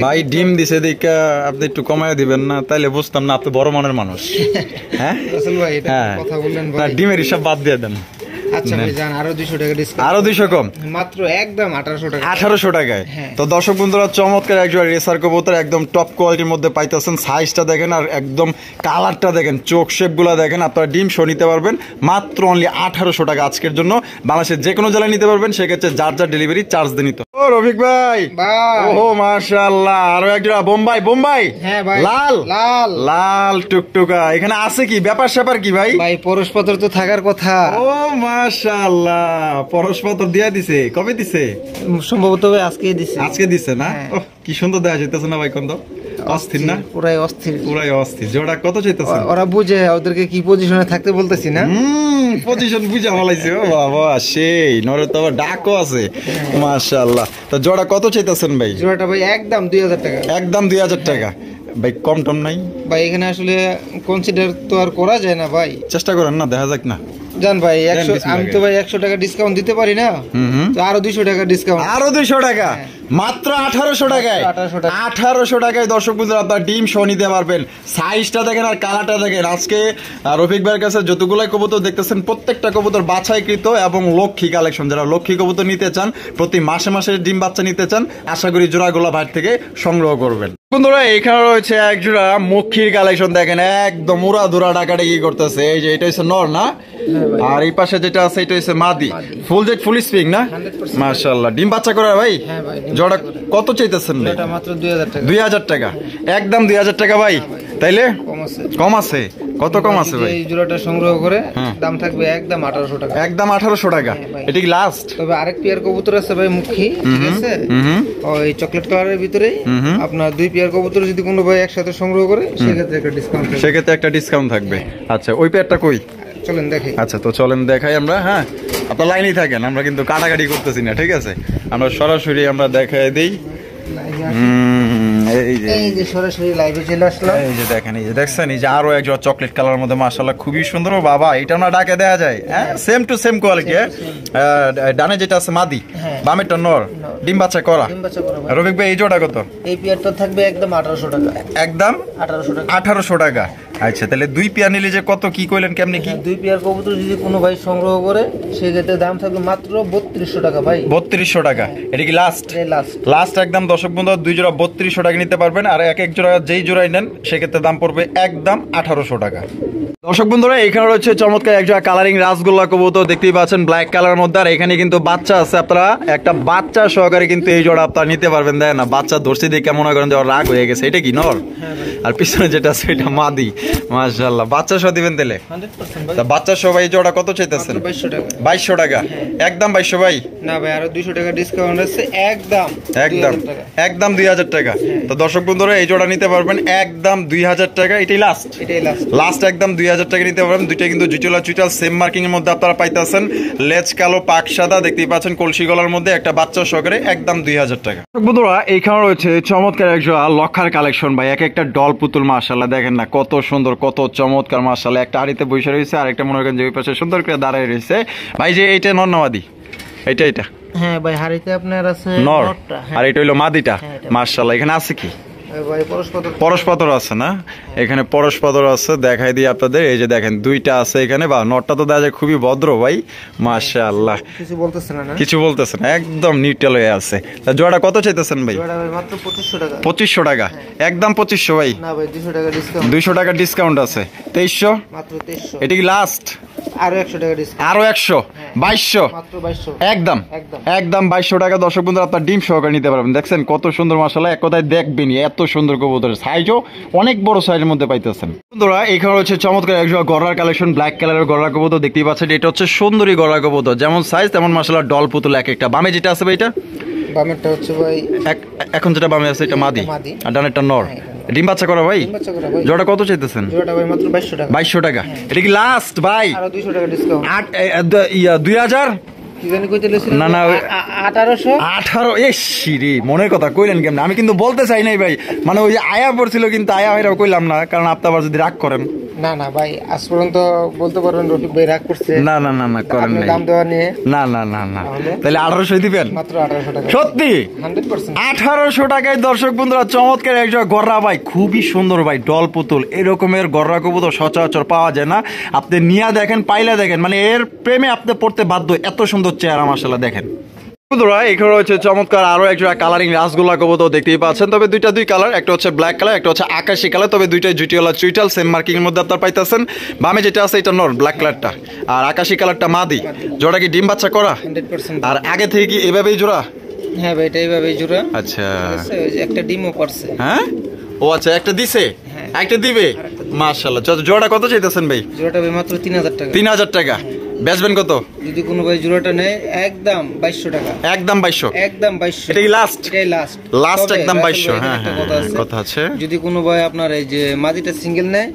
Speaker 2: ভাই? ডিম দিছে দেখে আপনি একটু কমায় দিবেন না? তাইলে বুঝতাম না আপনি বড় মনের মানুষ। হ্যাঁ
Speaker 1: ভাই এটা কথা বললেন ভাই,
Speaker 2: ডিমের হিসাব বাদ দিয়ে দেন।
Speaker 1: আচ্ছা ভাই জান, আরো 200 টাকা ডিসকাউন্ট,
Speaker 2: আরো 200 কম,
Speaker 1: মাত্র একদম 1800 টাকা।
Speaker 2: 1800 টাকায়। তো দর্শক বন্ধুরা চমৎকার একজন রেসার কবুতর, একদম টপ কোয়ালিটির মধ্যে পাইতেছেন। সাইজটা দেখেন আর একদম কালারটা দেখেন, চোখ শেপ গুলা দেখেন। আপনারা ডিম শো নিতে পারবেন মাত্র অনলি 1800 টাকা আজকের জন্য। বাংলাদেশের যে কোনো জেলায় নিতে পারবেন, সেক্ষেত্রে যার ডেলিভারি চার্জ দিয়ে নিতে। ও রফিক ভাই, ওহো মাশাআল্লাহ, আরো একজোড়া বোম্বাই।
Speaker 1: হ্যাঁ ভাই,
Speaker 2: লাল টুকটুকা। এখানে আছে কি ব্যাপার স্যাপার কি ভাই?
Speaker 1: ভাই পরশপত্র তো থাকার কথা।
Speaker 2: ও মাশাআল্লাহ, পরশপত্র দিয়া দিছে, কবে দিছে?
Speaker 1: সম্ভবত ভাই আজকে দিছে
Speaker 2: না? কি সুন্দর দেখা যাইতেছে না ভাই? কোন তো অস্থির না?
Speaker 1: পুরাই অস্থির।
Speaker 2: জোড়া কত চাইতেছে?
Speaker 1: ওরা বুঝে, ওদেরকে কি পজিশনে থাকতে বলতেছি না?
Speaker 2: পজিশন বুঝা বলাইছে। ও বাবা, সেই নরে তো আবার ডাকও আছে মাশাআল্লাহ। তো জোড়া কত চাইতেছেন ভাই?
Speaker 1: জোড়াটা ভাই একদম 2000 টাকা।
Speaker 2: একদম 2000 টাকা ভাই, কম টম নাই
Speaker 1: ভাই? এখানে আসলে কনসিডার তো আর করা যায় না ভাই।
Speaker 2: চেষ্টা করেন না, দেখা যাক না।
Speaker 1: জান ভাই 100
Speaker 2: বিসমিল্লাহ
Speaker 1: আমি তো ভাই 100 টাকা ডিসকাউন্ট দিতে পারি না, তো আরো 200 টাকা ডিসকাউন্ট।
Speaker 2: আরো 200 টাকা, মাত্র 1800 টাকায়। 1800 টাকায় দর্শক বন্ধুরা আপনার ডিম সহ নিতে পারবেন। সাইজটা দেখেন আর কালারটা দেখেন। আজকে রফিক ভাইয়ের কাছে যতগুলাই কবুতর দেখতেছেন প্রত্যেকটা কবুতর বাছাইকৃত এবং লক্ষ্মী কালেকশন। যারা লক্ষ্মী কবুতর নিতে চান, প্রতি মাসে মাসে ডিম বাচ্চা নিতে চান, আশা করি জোড়াগুলা ভাই থেকে সংগ্রহ করবেন। বন্ধুরা এখানে রয়েছে এক জোড়া মক্ষীর কালেকশন দেখেন, একদম উড়া ধুরা ডাকাটা কি করতেছে। এই যে এটা হচ্ছে নর না, আর এই পাশে যেটা আছে এটা হচ্ছে মাদি। ফুল জেড ফুল স্প্রিং না, মাশাআল্লাহ। ডিম বাচ্চা করে ভাই? জোড়া কত চাইতেছেন ভাই?
Speaker 1: এটা মাত্র 2000 টাকা।
Speaker 2: 2000 টাকা, একদম 2000 টাকা ভাই। তাইলে কম আছে? কত কম আছে ভাই?
Speaker 1: এই জোড়াটা সংগ্রহ করে দাম থাকবে একদম 1800 টাকা।
Speaker 2: একদম 1800 টাকা। এটা কি লাস্ট?
Speaker 1: তবে আরেক পেয়ার কবুতর আছে ভাই মুখী, ঠিক আছে, ওই চকলেট কালারের ভিতরে আপনার 2 পেয়ার কবুতর যদি কোনো ভাই একসাথে সংগ্রহ করে সেক্ষেত্রে একটা ডিসকাউন্ট থাকবে।
Speaker 2: সেক্ষেত্রে একটা ডিসকাউন্ট থাকবে। আচ্ছা ওই পেয়ারটা কই?
Speaker 1: চলেন দেখাই।
Speaker 2: আচ্ছা তো চলেন দেখাই আমরা। হ্যাঁ আপনার লাইনেই থাকেন, আমরা কিন্তু কাটাকাটি করতেছি না, ঠিক আছে? আমরা সরাসরি আমরা দেখাই দিই।
Speaker 1: এই যে সরাসরি লাইভে চলে আসলাম।
Speaker 2: এই যে দেখেন, এই যে দেখছেন, এই যে আরো একজন চকলেট কালার মধ্যে মাশাআল্লাহ খুবই সুন্দর। বাবা এটা না ডাকে দেয়া যায়, হ্যাঁ সেম টু সেম কোয়ালিটি। ডানে যেটা আছে মাদি, বামেরটা নর, ডিম বাচ্চা করা। রফিক ভাই এই জোড়া কত? এই
Speaker 1: পেয়ারটা থাকবে একদম 1800 টাকা।
Speaker 2: একদম
Speaker 1: 1800 টাকা।
Speaker 2: 1800 টাকা। আচ্ছা তাহলে 2 পেয়ার নিলে যে কত কি কইলেন, কেমনে কি?
Speaker 1: 2 পেয়ার কবুতর যদি কোনো ভাই সংগ্রহ করে সেক্ষেত্রে দাম থাকবে মাত্র 3200 টাকা ভাই।
Speaker 2: 3200 টাকা। এটা কি লাস্ট?
Speaker 1: লাস্ট
Speaker 2: লাস্ট একদম। দর্শক বন্ধু 2 জোড়া 3200 টাকা নিতে পারবেন, আর এক এক জোড়া যেই জোড়াই নেন সেক্ষেত্রে দাম পড়বে একদম 1800 টাকা। দর্শক বন্ধুরা এখানে রয়েছে চমৎকার এক জোড়া কালারিং রাসগোল্লা কবুতর, দেখতেই পাচ্ছেন ব্ল্যাক কালার মধ্যে। আর এখানে কিন্তু বাচ্চা আছে, আপনারা একটা বাচ্চা সহকারে কিন্তু এই জোড়া আপনারা নিতে পারবেন। দেয় না বাচ্চা ধরছি দিয়ে কেমন করেন যে রাগ হয়ে গেছে। এটা কি নর? আর পিছনে যেটা আছে এটা মাদি। মাশাআল্লাহ বাচ্চা সহ দিবেন তাহলে? 100% ভাই। বাচ্চা সহ ভাই জোড়া কত চাইতেছেন? 2200 টাকা। 2200 টাকা, একদম 2200 ভাই?
Speaker 1: না ভাই আরো 200 টাকা ডিসকাউন্ট আছে, একদম
Speaker 2: একদম 2000 টাকা। তো দর্শক বন্ধুরা এই জোড়া নিতে পারবেন একদম 2000 টাকা। এটাই লাস্ট?
Speaker 1: এটাই লাস্ট।
Speaker 2: লাস্ট একদম 2000 টাকা নিতে পারবেন। দুইটা কিন্তু চুইটাল সেম মার্কিং এর মধ্যে আপনারা পাইতেছেন। লেজ কালো পাক সাদা, দেখতেই পাচ্ছেন কলসি গলার মধ্যে, একটা বাচ্চা সহকারে একদম 2000 টাকা। বন্ধুরা এইখানে রয়েছে চমৎকার এক জোড়া লক্ষার কালেকশন ভাই, এক একটা ডল পুতুল মাশাআল্লাহ দেখেন না কত সুন্দর, কত চমৎকার মাশাআল্লাহ। একটা হাড়িতে বসে রয়েছে আর একটা মনে করেন যে ওই পাশে সুন্দর করে দাঁড়ায় রয়েছে। ভাই যে এইটা নর না মাদি? এটা
Speaker 1: হ্যাঁ ভাই হাড়িতে আপনার আছে
Speaker 2: নর, আর এটা হইলো মাদিটা। মাশাআল্লাহ এখানে আছে কি? পরশ পাথর আছে না? এখানে পরশ পাথর আছে, দেখাই দিই আপনাদের। এই যে দেখেন দুইটা আছে এখানে। বা নটটা তো দেখা যায় খুবই ভদ্র ভাই, মাশাআল্লাহ। কিছু বলতেছে না, একদম নিউট্রাল হয়ে আছে। জোড়াটা কত চাইতেছেন ভাই?
Speaker 1: মাত্র 2500 টাকা।
Speaker 2: 2500 টাকা, একদম 2500 ভাই?
Speaker 1: না ভাই 200 টাকা ডিসকাউন্ট।
Speaker 2: 200 টাকা ডিসকাউন্ট আছে। 2300
Speaker 1: মাত্র 2300।
Speaker 2: এটা কি লাস্ট?
Speaker 1: আরো 100 টাকা ডিসকাউন্ট।
Speaker 2: আরো 100, 2200
Speaker 1: মাত্র 2200।
Speaker 2: একদম 2200 টাকা। দর্শক বন্ধুরা আপনার ডিম সহকারে নিতে পারবেন। দেখছেন কত সুন্দর মাশাআল্লাহ, এক কথায় দেখবেনই এত সুন্দর কবুতর। সাইজও অনেক বড় সাইজের মধ্যে পাইতেছেন। বন্ধুরা এখানে হচ্ছে চমৎকার এক জোড়া গড়ার কালেকশন, ব্ল্যাক কালারের গড়া কবুতর, দেখতেই পাচ্ছেন। এটা হচ্ছে সুন্দরী গড়া কবুতর, যেমন সাইজ তেমন মাশাআল্লাহ ডল পুতুল এক একটা। বামে যেটা আছে ভাই এটা?
Speaker 1: বামেরটা হচ্ছে ভাই
Speaker 2: এখন যেটা বামে আছে এটা মাদি, আর ডানেরটা নর। ডিম বাচ্চা করা ভাই? জোড়া কত চাইতেছেন?
Speaker 1: জোড়াটা ভাই মাত্র 2200 টাকা।
Speaker 2: 2200 টাকা। এটা কি লাস্ট ভাই?
Speaker 1: আরো 200 টাকা ডিসকাউন্ট।
Speaker 2: 2000
Speaker 1: না না 1800।
Speaker 2: রে মনের কথা কইলেন কেমন? আমি কিন্তু বলতে চাই নাই ভাই, মানে ওই আয়া পড়ছিল কিন্তু আয়া ভাইরা কইলাম না, কারণ আপনি আবার যদি রাগ করেন।
Speaker 1: না না ভাই আজ পর্যন্ত বলতে পারবেন রফিক ভাই রাগ করছে?
Speaker 2: না না না না করেন নাই।
Speaker 1: দাম দেওয়া নিয়ে
Speaker 2: না না না না, তাহলে 1800 দিবেন?
Speaker 1: মাত্র 1800 টাকা।
Speaker 2: সত্যি
Speaker 1: 100%।
Speaker 2: 1800 টাকায় দর্শক বন্ধুরা চমৎকার একজন গররা ভাই, খুবই সুন্দর ভাই ডল পুতুল। এরকমের গররা কবুতর সচরাচর পাওয়া যায় না। আপনি নিয়া দেখেন, পাইলা দেখেন, মানে এর প্রেমে আপনি পড়তে বাধ্য। এত সুন্দর চেহারা মাশাআল্লাহ দেখেন। বন্ধুরা এখানে রয়েছে চমৎকার আরো একজোড়া কালারিং রাসগোল্লা কবুতর, দেখতেই পাচ্ছেন। তবে দুই কালার, একটা হচ্ছে ব্ল্যাক কালার, একটা হচ্ছে আকাশি কালার। তবে দুইটাই জুটিওয়ালা চুইটাল সেম মার্কিং এর মধ্যে আপনার পাইতেছেন। বামে যেটা আছে এটা নর, ব্ল্যাক কালারটা, আর আকাশি কালারটা মাদি। জোড়া কি ডিম বাচ্চা করা?
Speaker 1: 100%।
Speaker 2: আর আগে থেকে কি এভাবেই জোড়া?
Speaker 1: হ্যাঁ ভাই এটা এইভাবেই জোড়া।
Speaker 2: আচ্ছা
Speaker 1: একটা ডিমও করছে।
Speaker 2: হ্যাঁ ও আচ্ছা, একটা দিছে, একটা দিবে। মাশাআল্লাহ। জোড়া কত চাইতেছেন ভাই?
Speaker 1: জোড়াটা ভাই মাত্র 3000 টাকা।
Speaker 2: 3000 টাকা। বেচবেন কত?
Speaker 1: যদি কোনো ভাই জোড়াটা নেয় একদম 2200 টাকা।
Speaker 2: একদম 2200?
Speaker 1: একদম 2200।
Speaker 2: এটা কি লাস্ট?
Speaker 1: এটাই লাস্ট।
Speaker 2: লাস্ট একদম 2200। হ্যাঁ কথা আছে।
Speaker 1: যদি কোনো ভাই আপনার এই যে মাদিটা সিঙ্গেল নেয়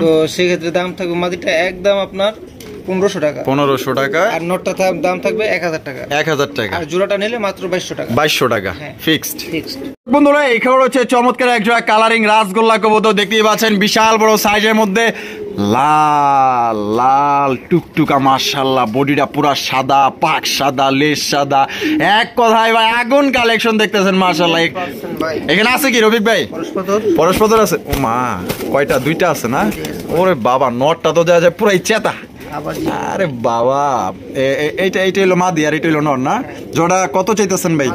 Speaker 1: তো সেই ক্ষেত্রে দাম থাকবে মাদিটা একদম আপনার 1500 টাকা। 1500 টাকা। আর নটটা দাম থাকবে 1000 টাকা। 1000 টাকা। আর জোড়াটা নিলে মাত্র 2200 টাকা। 2200 টাকা ফিক্সড। বন্ধুরা এখানে হচ্ছে চমৎকার এক জোড়া কালারিং রাসগোল্লা কবুতর, দেখতেই পাচ্ছেন বিশাল বড় সাইজের মধ্যে।
Speaker 2: লাল লাল টুকটুকা মাশাআল্লাহ, বডিটা পুরা সাদা, পাক সাদা, লেজ সাদা, এক কথায় ভাই আগুন কালেকশন দেখতেছেন মাশাআল্লাহ। এখানে আছে কি রফিক ভাই? পরশপত্র আছে। ও মা, কয়টা? দুইটা আছে না? ওরে বাবা, নটটা তো দেওয়া যায় পুরাই চেতা। আরে বাবা, এইটা হলো মাদি আর এটা হলো নর না? জোড়া কত চাইতেছেন ভাই?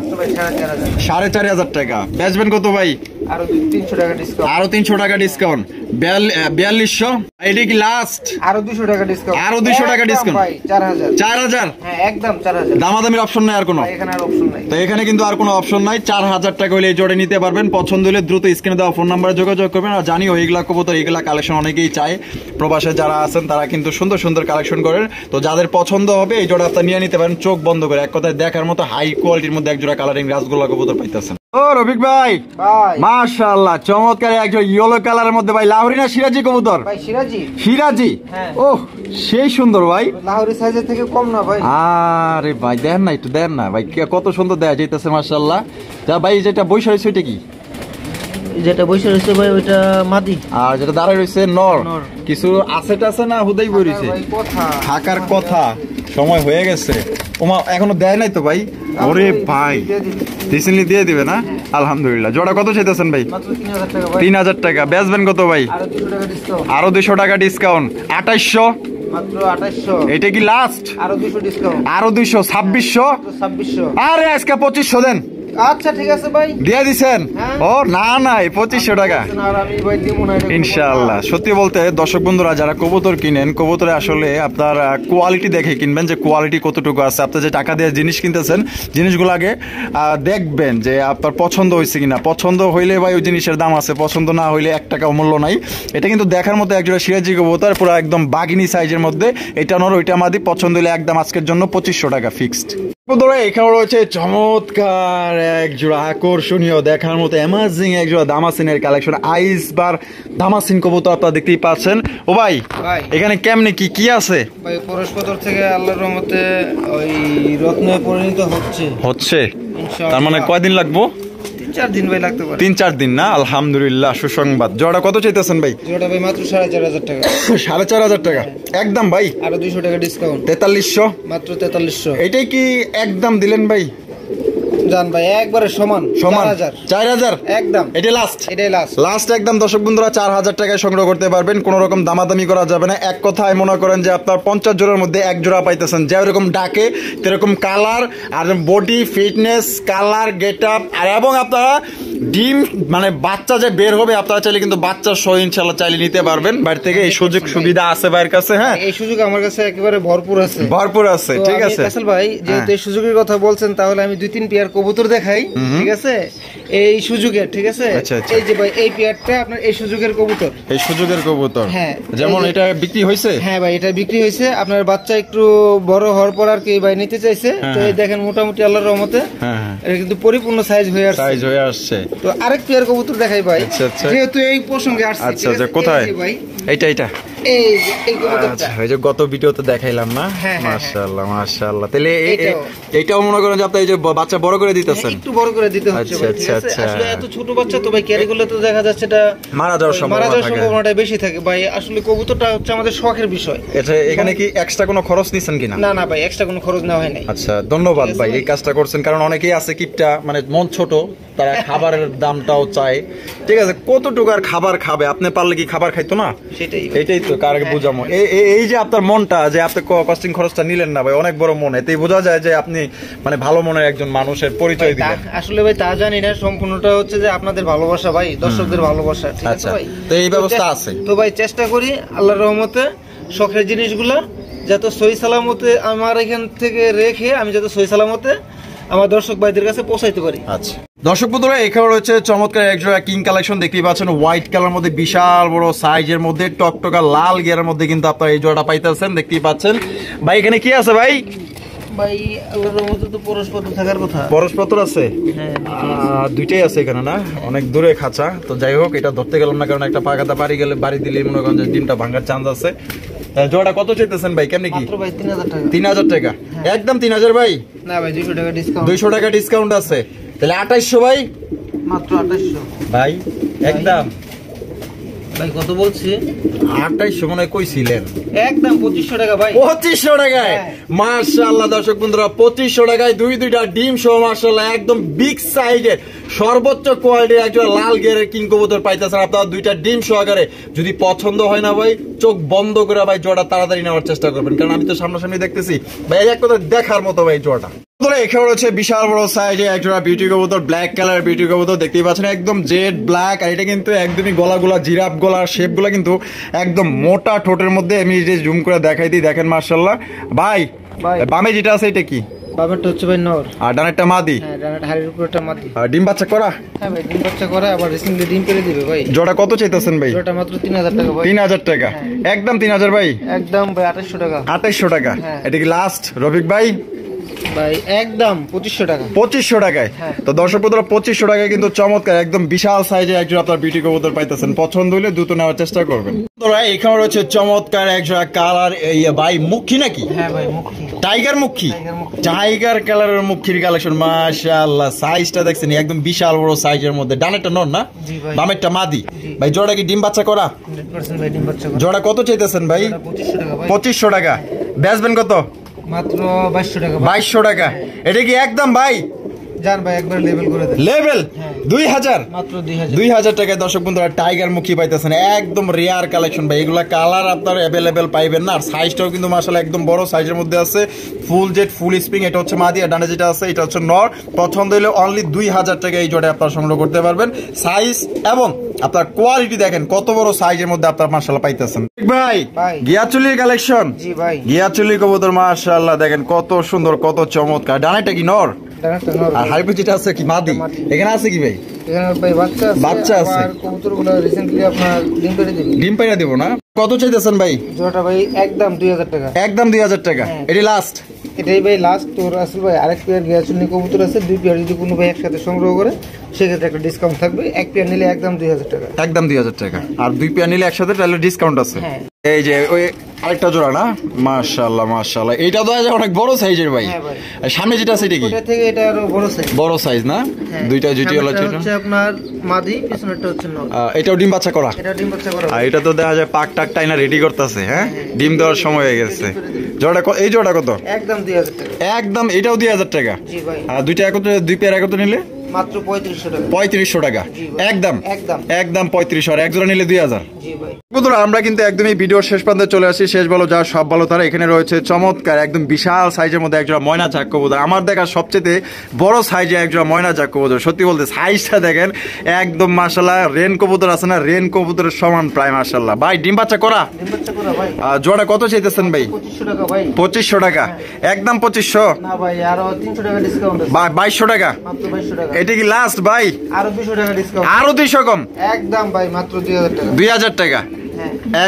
Speaker 2: 4,500 টাকা। বেচবেন কত ভাই? আরো 300 টাকা ডিসকাউন্ট। 4200। এটা কি লাস্ট? আরো 200 টাকা ডিসকাউন্ট। আরো 200 টাকা ডিসকাউন্ট। 4000। হ্যাঁ একদম 4000। দামাদামির অপশন নাই আর কোনো? এখানে আর অপশন নাই। তো এখানে কিন্তু আর কোনো অপশন নাই। 4000 টাকা হলে এই জোড়া নিতে পারবেন। পছন্দ হলে দ্রুত স্ক্রিনে দেওয়া ফোন নাম্বারে যোগাযোগ করবেন। আর জানিও এইগুলা কবুতর, এইগুলা কালেকশন অনেকেই চায়। প্রবাসে যারা আছেন তারা কিন্তু সুন্দর সুন্দর কালেকশন করেন। তো যাদের পছন্দ হবে এই জোড়া আপনারা নিয়ে নিতে পারেন চোখ বন্ধ করে। এক কথায় দেখার মতো হাই কোয়ালিটির মধ্যে এক জোড়া কালারিং রাসগোল্লা কবুতর পাইতেছেন। ও রফিক ভাই, মাশাআল্লাহ, চমৎকার একজন ইয়েলো কালারের মধ্যে ভাই। লাহোরি না সিরাজি কবুতর? ভাই সিরাজি। সিরাজি? ওহ, সেই সুন্দর ভাই। লাহোরি সাইজের থেকে কম না ভাই। আরে ভাই দেন না, একটু দেন না ভাই, কত সুন্দর দেয়া যাইতেছে মাশাআল্লাহ। যা ভাই, যেটা বৈশা রয়েছে ওইটা কি?
Speaker 1: যেটা বসে রয়েছে ভাই ওইটা মাদি, আর
Speaker 2: যেটা দাঁড়ায় রয়েছে নর। কিছু আছে টাছে না হুদাই বই রয়েছে? থাকার কথা, সময় হয়ে গেছে। ওমা এখনো দেয় নাই তো ভাই? ওরে ভাই, রিসেন্টলি দিয়ে দিবে না? আলহামদুলিল্লাহ। জোড়া কত চাইতেছেন ভাই? 3000 টাকা। বেচবেন কত ভাই? আরো 200 টাকা ডিসকাউন্ট। 2800। এটা কি লাস্ট? আরো 200। 2600। আরে আজকে 2500 দেন।
Speaker 1: আচ্ছা ঠিক আছে ভাই,
Speaker 2: দিয়ে দিছেন? ও না না, 2500 টাকা ইনশাআল্লাহ। সত্যি বলতে দর্শক বন্ধুরা, যারা কবুতর কিনেন, কবুতরে আসলে আপনার কোয়ালিটি দেখে কিনবেন, যে কোয়ালিটি কতটুকু আছে। আপনি যে টাকা দিয়ে জিনিস কিনতেছেন, জিনিসগুলো আগে দেখবেন যে আপনার পছন্দ হয়েছে কিনা। পছন্দ হইলে ভাই ওই জিনিসের দাম আছে, পছন্দ না হইলে 1 টাকা মূল্য নাই। এটা কিন্তু দেখার মতো একজোড়া সিরাজি কবুতর, পুরো একদম বাগিনী সাইজের মধ্যে। এটা নর ওইটা মাদি। পছন্দ হইলে একদম আজকের জন্য 2500 টাকা ফিক্সড। এখানে রয়েছে চমৎকার একজোড়া আকর্ষণীয় দেখার মতো অ্যামাজিং একজোড়া দামাসিনের কালেকশন। আইস বার দামাসিন কবুতর আপনারা দেখতেই পাচ্ছেন। ও ভাই, এখানে কেমনে কি আছে
Speaker 1: ভাই? পরশপত্র থেকে আল্লাহর রহমতে ওই রত্নে পরিণত হচ্ছে।
Speaker 2: তার মানে কয়দিন লাগবো?
Speaker 1: 3-4 দিন ভাই লাগতে পারে।
Speaker 2: 3-4 দিন না? আলহামদুলিল্লাহ, সুসংবাদ। জোড়া কত চাইতেছেন ভাই?
Speaker 1: জোড়া ভাই মাত্র 4500 টাকা।
Speaker 2: 4500 টাকা একদম ভাই?
Speaker 1: আরো 200 টাকা ডিসকাউন্ট।
Speaker 2: 4300।
Speaker 1: মাত্র 4300।
Speaker 2: এটাই কি একদম দিলেন ভাই?
Speaker 1: জান ভাই একবারে সমান 4000 একদম।
Speaker 2: এটাই লাস্ট?
Speaker 1: এটাই লাস্ট
Speaker 2: একদম। দর্শক বন্ধুরা, 4000 টাকায় সংগ্রহ করতে পারবেন। কোন রকম দামাদামি করা যাবে না। এক কথায় মনে করেন যে আপনার 50 জোড়ার মধ্যে এক জোড়া পাইতেছেন। যেরকম ডাকে সেরকম কালার আর body fitness, colour, get up, আর এবং আপনারা ডিম মানে বাচ্চা যে বের হবে, আপনারা চাইলে কিন্তু বাচ্চা সহ ইনশাআল্লাহ চাইলে নিতে পারবেন বাড়ি থেকে। এই সুযোগ সুবিধা আছে ভাইয়ের কাছে। হ্যাঁ, এই সুযোগ আমার কাছে একেবারে ভরপুর আছে। ঠিক আছে কাসল ভাই, যেহেতু এই সুযোগের কথা বলছেন, তাহলে আমি 2-3 পেয়ার কবুতর দেখাই। ঠিক আছে, এই সুযোগের। ঠিক আছে, এই যে ভাই এই পেয়ারটা আপনার এই সুযোগের কবুতর। হ্যাঁ, যেমন এটা বিক্রি হয়েছে। হ্যাঁ ভাই, এটা বিক্রি হয়েছে। আপনার বাচ্চা একটু বড় হওয়ার পর আর কি ভাই নিতে চাইছে। তো এই দেখেন, মোটামুটি আল্লাহর রহমতে এটা কিন্তু পরিপূর্ণ সাইজ হয়ে আসছে। তো আরেক পেয়ার কবুতর দেখাই ভাই, যেহেতু এই প্রসঙ্গে আসছে। আচ্ছা, কোথায় ভাই? এইটা এই যে গত ভিডিওতে দেখাইলাম না? মাশাআল্লাহ মাশাআল্লাহ। তাহলে এইটাও মনে করেন যে আপনি এই যে বাচ্চা বড় করে দিতেছেন? একটু বড় করে দিতে হচ্ছে। আচ্ছা। আসলে এত ছোট বাচ্চা তো ভাই ক্যারি করলে তো দেখা যাচ্ছে এটা মারা যাওয়ার সম্ভাবনাটা বেশি থাকে ভাই। আসলে কবুতরটা হচ্ছে আমাদের শখের বিষয়। এটা এখানে কি এক্সট্রা কোনো খরচ নিছেন কিনা? না ভাই, এক্সট্রা কোনো খরচ নেওয়া হয় নাই। আচ্ছা, ধন্যবাদ ভাই এই কাজটা করছেন। কারণ অনেকেই আছে কিপটা, মানে মন ছোট, তারা খাবারের দামটাও চায়। ঠিক আছে, কতটুকু আর খাবার খাবে? আপনি পারলে কি খাবার খাইতো না? এটাই তো কারকে বুঝামো। এই যে আপনার মনটা, যে আপনি কস্টিং খরচটা নিলেন না ভাই, অনেক বড় মন। এতেই বোঝা যায় যে আপনি মানে ভালো মনের একজন মানুষের পরিচয় দিলেন। আসলে ভাই তা জানি না, সম্পূর্ণটা হচ্ছে যে আপনাদের ভালোবাসা ভাই, দর্শকদের ভালোবাসা। ঠিক আছে ভাই, তো এই ব্যবস্থা আছে। তো ভাই চেষ্টা করি আল্লাহর রহমতে শখের জিনিসগুলো যাতে সহি সালামতে আমার এখান থেকে রেখে আমি যাতে সহি সালামতে আমার দর্শক ভাইদের কাছে পৌঁছাইতে পারি। আচ্ছা দর্শক বন্ধুরা, এখানে রয়েছে চমৎকার একজোড়া কিং কালেকশন। দেখতেই পাচ্ছেন হোয়াইট কালার মধ্যে, বিশাল বড় সাইজের মধ্যে, টকটকা লাল গিয়ারের মধ্যে কিন্তু আপনারা এই জোড়াটা পাইতেছেন। দেখতেই পাচ্ছেন ভাই, এখানে কি আছে ভাই? ভাই আল্লাহর রহমতে তো পরশপত্র থাকার কথা। পরশপত্র আছে? হ্যাঁ, দুইটাই আছে এখানে না? অনেক দূরে খাঁচা। তো যাই হোক, এটা ধরতে গেলাম না, কারণ একটা পাকাতা বাড়ি দিলে মনে করেন যে ডিমটা ভাঙার চান্স আছে। জোড়া কত চাইতেছেন ভাই? কেমনি কি? 3000 টাকা একদম? 3000 ভাই? না ভাই, 200 টাকা ডিসকাউন্ট। 200 টাকা ডিসকাউন্ট আছে, তাহলে 2800 ভাই? মাত্র 2800 ভাই একদম।
Speaker 1: ভাই কত বলছি?
Speaker 2: 2800 মনে হয় কইছিলেন।
Speaker 1: একদম 2500 টাকা ভাই।
Speaker 2: 2500 টাকায় মাশাআল্লাহ দর্শক বন্ধুরা, 2500 টাকায় দুইটা ডিম সহ মাশাআল্লাহ একদম বিগ সাইজের সর্বোচ্চ কোয়ালিটির একজন লাল গেরের কিং কবুতর পাইতেছেন আপনারা দুইটা ডিম সহকারে। যদি পছন্দ হয় না ভাই, চোখ বন্ধ করে ভাই জোড়া তাড়াতাড়ি নেওয়ার চেষ্টা করবেন, কারণ আমি তো সামনাসামনি দেখতেছি ভাই, এক কথা দেখার মতো ভাই জোড়াটা। এখানে রয়েছে বিশাল বড় সাইজে একজোড়া বিউটি কবুতর, ব্ল্যাক কালার বিউটি কবুতর দেখতেই পাচ্ছেন, একদম জেড ব্ল্যাক। আর এটা কিন্তু একদমই গলাগুলা জিরাফ গলার শেপ গুলা কিন্তু একদম মোটা ঠোঁটের মধ্যে। আমি যে জুম করে দেখাই দিই, দেখেন মাশাআল্লাহ ভাই। বামে যেটা আছে এটা কি?
Speaker 1: বামেরটা হচ্ছে ভাই নর,
Speaker 2: আর ডানেরটা মাদি।
Speaker 1: হ্যাঁ ডানেরটা হাড়ির উপরটা মাদি।
Speaker 2: আর ডিম বাচ্চা করা?
Speaker 1: হ্যাঁ ভাই ডিম বাচ্চা করে, আবার রিসেন্টলি ডিম পেড়ে দিবে ভাই।
Speaker 2: জোড়া কত চাইতেছেন ভাই?
Speaker 1: জোড়াটা মাত্র 3000 টাকা ভাই।
Speaker 2: 3000 টাকা? একদম 3000 ভাই?
Speaker 1: একদম ভাই 2800 টাকা।
Speaker 2: 2800 টাকা? এটা কি লাস্ট রফিক ভাই?
Speaker 1: ভাই একদম 2500 টাকা।
Speaker 2: 2500 টাকায়? তো দর্শক বন্ধুরা 2500 টাকায় কিন্তু চমৎকার একদম বিশাল সাইজে একজন আপনার বিউটি কবুতর পাইতেছেন। পছন্দ হইলে দ্রুত নেওয়ার চেষ্টা করবেন। এখানে রয়েছে চমৎকার একজন কালার ভাই, মুখী নাকি?
Speaker 1: হ্যাঁ ভাই মুখী,
Speaker 2: টাইগার মুখী, টাইগার কালারের মুখীর কালেকশন মাশাআল্লাহ। সাইজটা দেখছেন একদম বিশাল বড় সাইজের মধ্যে। ডানেরটা নর না, বামেরটা মাদি। ভাই জোড়া কি ডিম বাচ্চা করা?
Speaker 1: 100% ভাই ডিম বাচ্চা করা।
Speaker 2: জোড়া কত চাইতেছেন ভাই?
Speaker 1: 2500 টাকা ভাই।
Speaker 2: 2500 টাকা? বেচবেন কত?
Speaker 1: মাত্র 2200 টাকা।
Speaker 2: 2200 টাকা? এটা কি একদম ভাই?
Speaker 1: জান ভাই একবার লেভেল করে দেন।
Speaker 2: লেভেল 2000?
Speaker 1: মাত্র 2000।
Speaker 2: 2000 টাকায় দর্শক বন্ধুরা টাইগার মুখী পাইতেছেন, একদম রেয়ার কালেকশন ভাই। এগুলা কালার আপনার অ্যাভেলেবেল পাইবেন না। আর সাইজটাও কিন্তু মাশাআল্লাহ একদম বড় সাইজের মধ্যে আছে। ফুল জেড ফুল স্প্রিং, এটা হচ্ছে মাদি। আর ডানে যেটা আছে এটা হচ্ছে নর। পছন্দ হলে অনলি 2000 টাকা এই জোড়া আপনারা সংগ্রহ করতে পারবেন। সাইজ এবং আপনার কোয়ালিটি দেখেন কত বড় সাইজের মধ্যে আপনারা মাশাআল্লাহ পাইতেছেন। ভাই গিয়াচুলির কালেকশন?
Speaker 1: জি ভাই।
Speaker 2: গিয়াচুলি কবুতর মাশাআল্লাহ দেখেন কত সুন্দর, কত চমৎকার। ডানেটা কি নর? আর হাইব্রিড যেটা আছে কি মাদি? এখানে আছে কি ভাই?
Speaker 1: এখানে ভাই বাচ্চা আছে।
Speaker 2: বাচ্চা আছে।
Speaker 1: আর কবুতরগুলো রিসেন্টলি আপনার ডিম পেড়ে দিবে।
Speaker 2: ডিম পাইরা দেব না? কত চাইতেছেন ভাই?
Speaker 1: জোড়াটা ভাই একদম 2000 টাকা।
Speaker 2: একদম 2000 টাকা? এটি লাস্ট?
Speaker 1: এটাই ভাই লাস্ট। তোর আসল ভাই আরেক পেয়ার গিয়াচুনি কবুতর আছে, দুই পেয়ার যদি কোনো ভাই একসাথে সংগ্রহ করে সেক্ষেত্রে একটা ডিসকাউন্ট থাকবে। এক পেয়ার নিলে একদম 2000 টাকা।
Speaker 2: একদম 2000 টাকা। আর দুই পেয়ার নিলে একসাথে তাহলে ডিসকাউন্ট আছে। এই যে ওই আরেকটা জোড়া না, মাশাআল্লাহ মাশাআল্লাহ। এইটা তো অনেক বড় সাইজের ভাই। সামনে যেটা আছে এটা কি?
Speaker 1: ওটা থেকে এটা আরো বড় সাইজ।
Speaker 2: বড় সাইজ না? দুইটা জুটি
Speaker 1: হচ্ছে আপনার মাদি, পিছনেরটা হচ্ছে নর।
Speaker 2: এটাও ডিম বাচ্চা করা?
Speaker 1: এটা ডিম বাচ্চা করা।
Speaker 2: আর এটা তো দেখা যায় পাক টাক টাইনা রেডি করতেছে। হ্যাঁ ডিম দেওয়ার সময় হয়ে গেছে। জোড়াটা এই জোড়া কত?
Speaker 1: একদম 2000 টাকা।
Speaker 2: একদম এটাও 2000 টাকা?
Speaker 1: জি ভাই।
Speaker 2: আর দুইটা একত্রে, দুই পেয়ার একত্রে নিলে
Speaker 1: মাত্র 3500 টাকা।
Speaker 2: 3500 টাকা? একদম
Speaker 1: একদম
Speaker 2: একদম 3500। আর এক জোড়া নিলে 2000?
Speaker 1: জি ভাই।
Speaker 2: বন্ধুরা আমরা কিন্তু একদমই ভিডিওর শেষ প্রান্তে চলে আসি। শেষ বলো যা সব বলো তারা। এখানে রয়েছে চমৎকার একদম বিশাল সাইজের মধ্যে একজোড়া ময়না চাক কবুতর। আমার দেখা সবচেয়ে বড় সাইজে একজোড়া ময়না চাক কবুতর। সত্যি বলতে সাইজটা দেখেন একদম মাশাআল্লাহ। রেন কবুতর আছে না, রেন কবুতরের সমান প্রায় মাশাআল্লাহ। ভাই ডিম বাচ্চা করা?
Speaker 1: ডিম বাচ্চা করা ভাই।
Speaker 2: জোড়া কত চাইতেছেন ভাই?
Speaker 1: 2500 টাকা ভাই।
Speaker 2: 2500 টাকা? একদম 2500?
Speaker 1: না ভাই আরো 300 টাকা ডিসকাউন্ট আছে।
Speaker 2: 2200 টাকা?
Speaker 1: মাত্র 2200 টাকা।
Speaker 2: এটা কি লাস্ট ভাই?
Speaker 1: আরো 200 টাকা ডিসকাউন্ট।
Speaker 2: আরো 200 কম?
Speaker 1: একদম ভাই মাত্র 2000 টাকা।
Speaker 2: 2000 টাকা?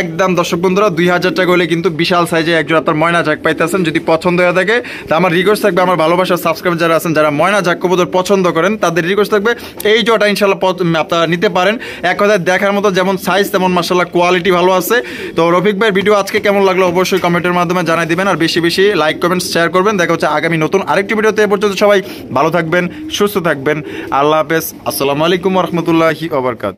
Speaker 2: একদম দর্শক বন্ধুরা 2000 টাকা হলে কিন্তু বিশাল সাইজে একজন আপনার ময়না জাক পাইতেছেন। যদি পছন্দ হয়ে থাকে তা আমার রিকোয়েস্ট থাকবে, আমার ভালোবাসার সাবস্ক্রাইবার যারা আছেন যারা ময়না জাক কবুতর পছন্দ করেন তাদের রিকোয়েস্ট থাকবে এই জোড়াটা ইনশাআল্লাহ আপনারা নিতে পারেন। এক কথায় দেখার মতো যেমন সাইজ তেমন মাশাআল্লাহ কোয়ালিটি ভালো আছে। তো রফিক ভাইয়ের ভিডিও আজকে কেমন লাগলো অবশ্যই কমেন্টের মাধ্যমে জানাই দিবেন। আর বেশি বেশি লাইক কমেন্ট শেয়ার করবেন। দেখা হচ্ছে আগামী নতুন আরেকটি ভিডিওতে। এ পর্যন্ত সবাই ভালো থাকবেন, সুস্থ থাকবেন। আল্লাহ হাফেজ। আসসালামু আলাইকুম ওয়া রাহমাতুল্লাহি ওয়া বারাকাতুহু।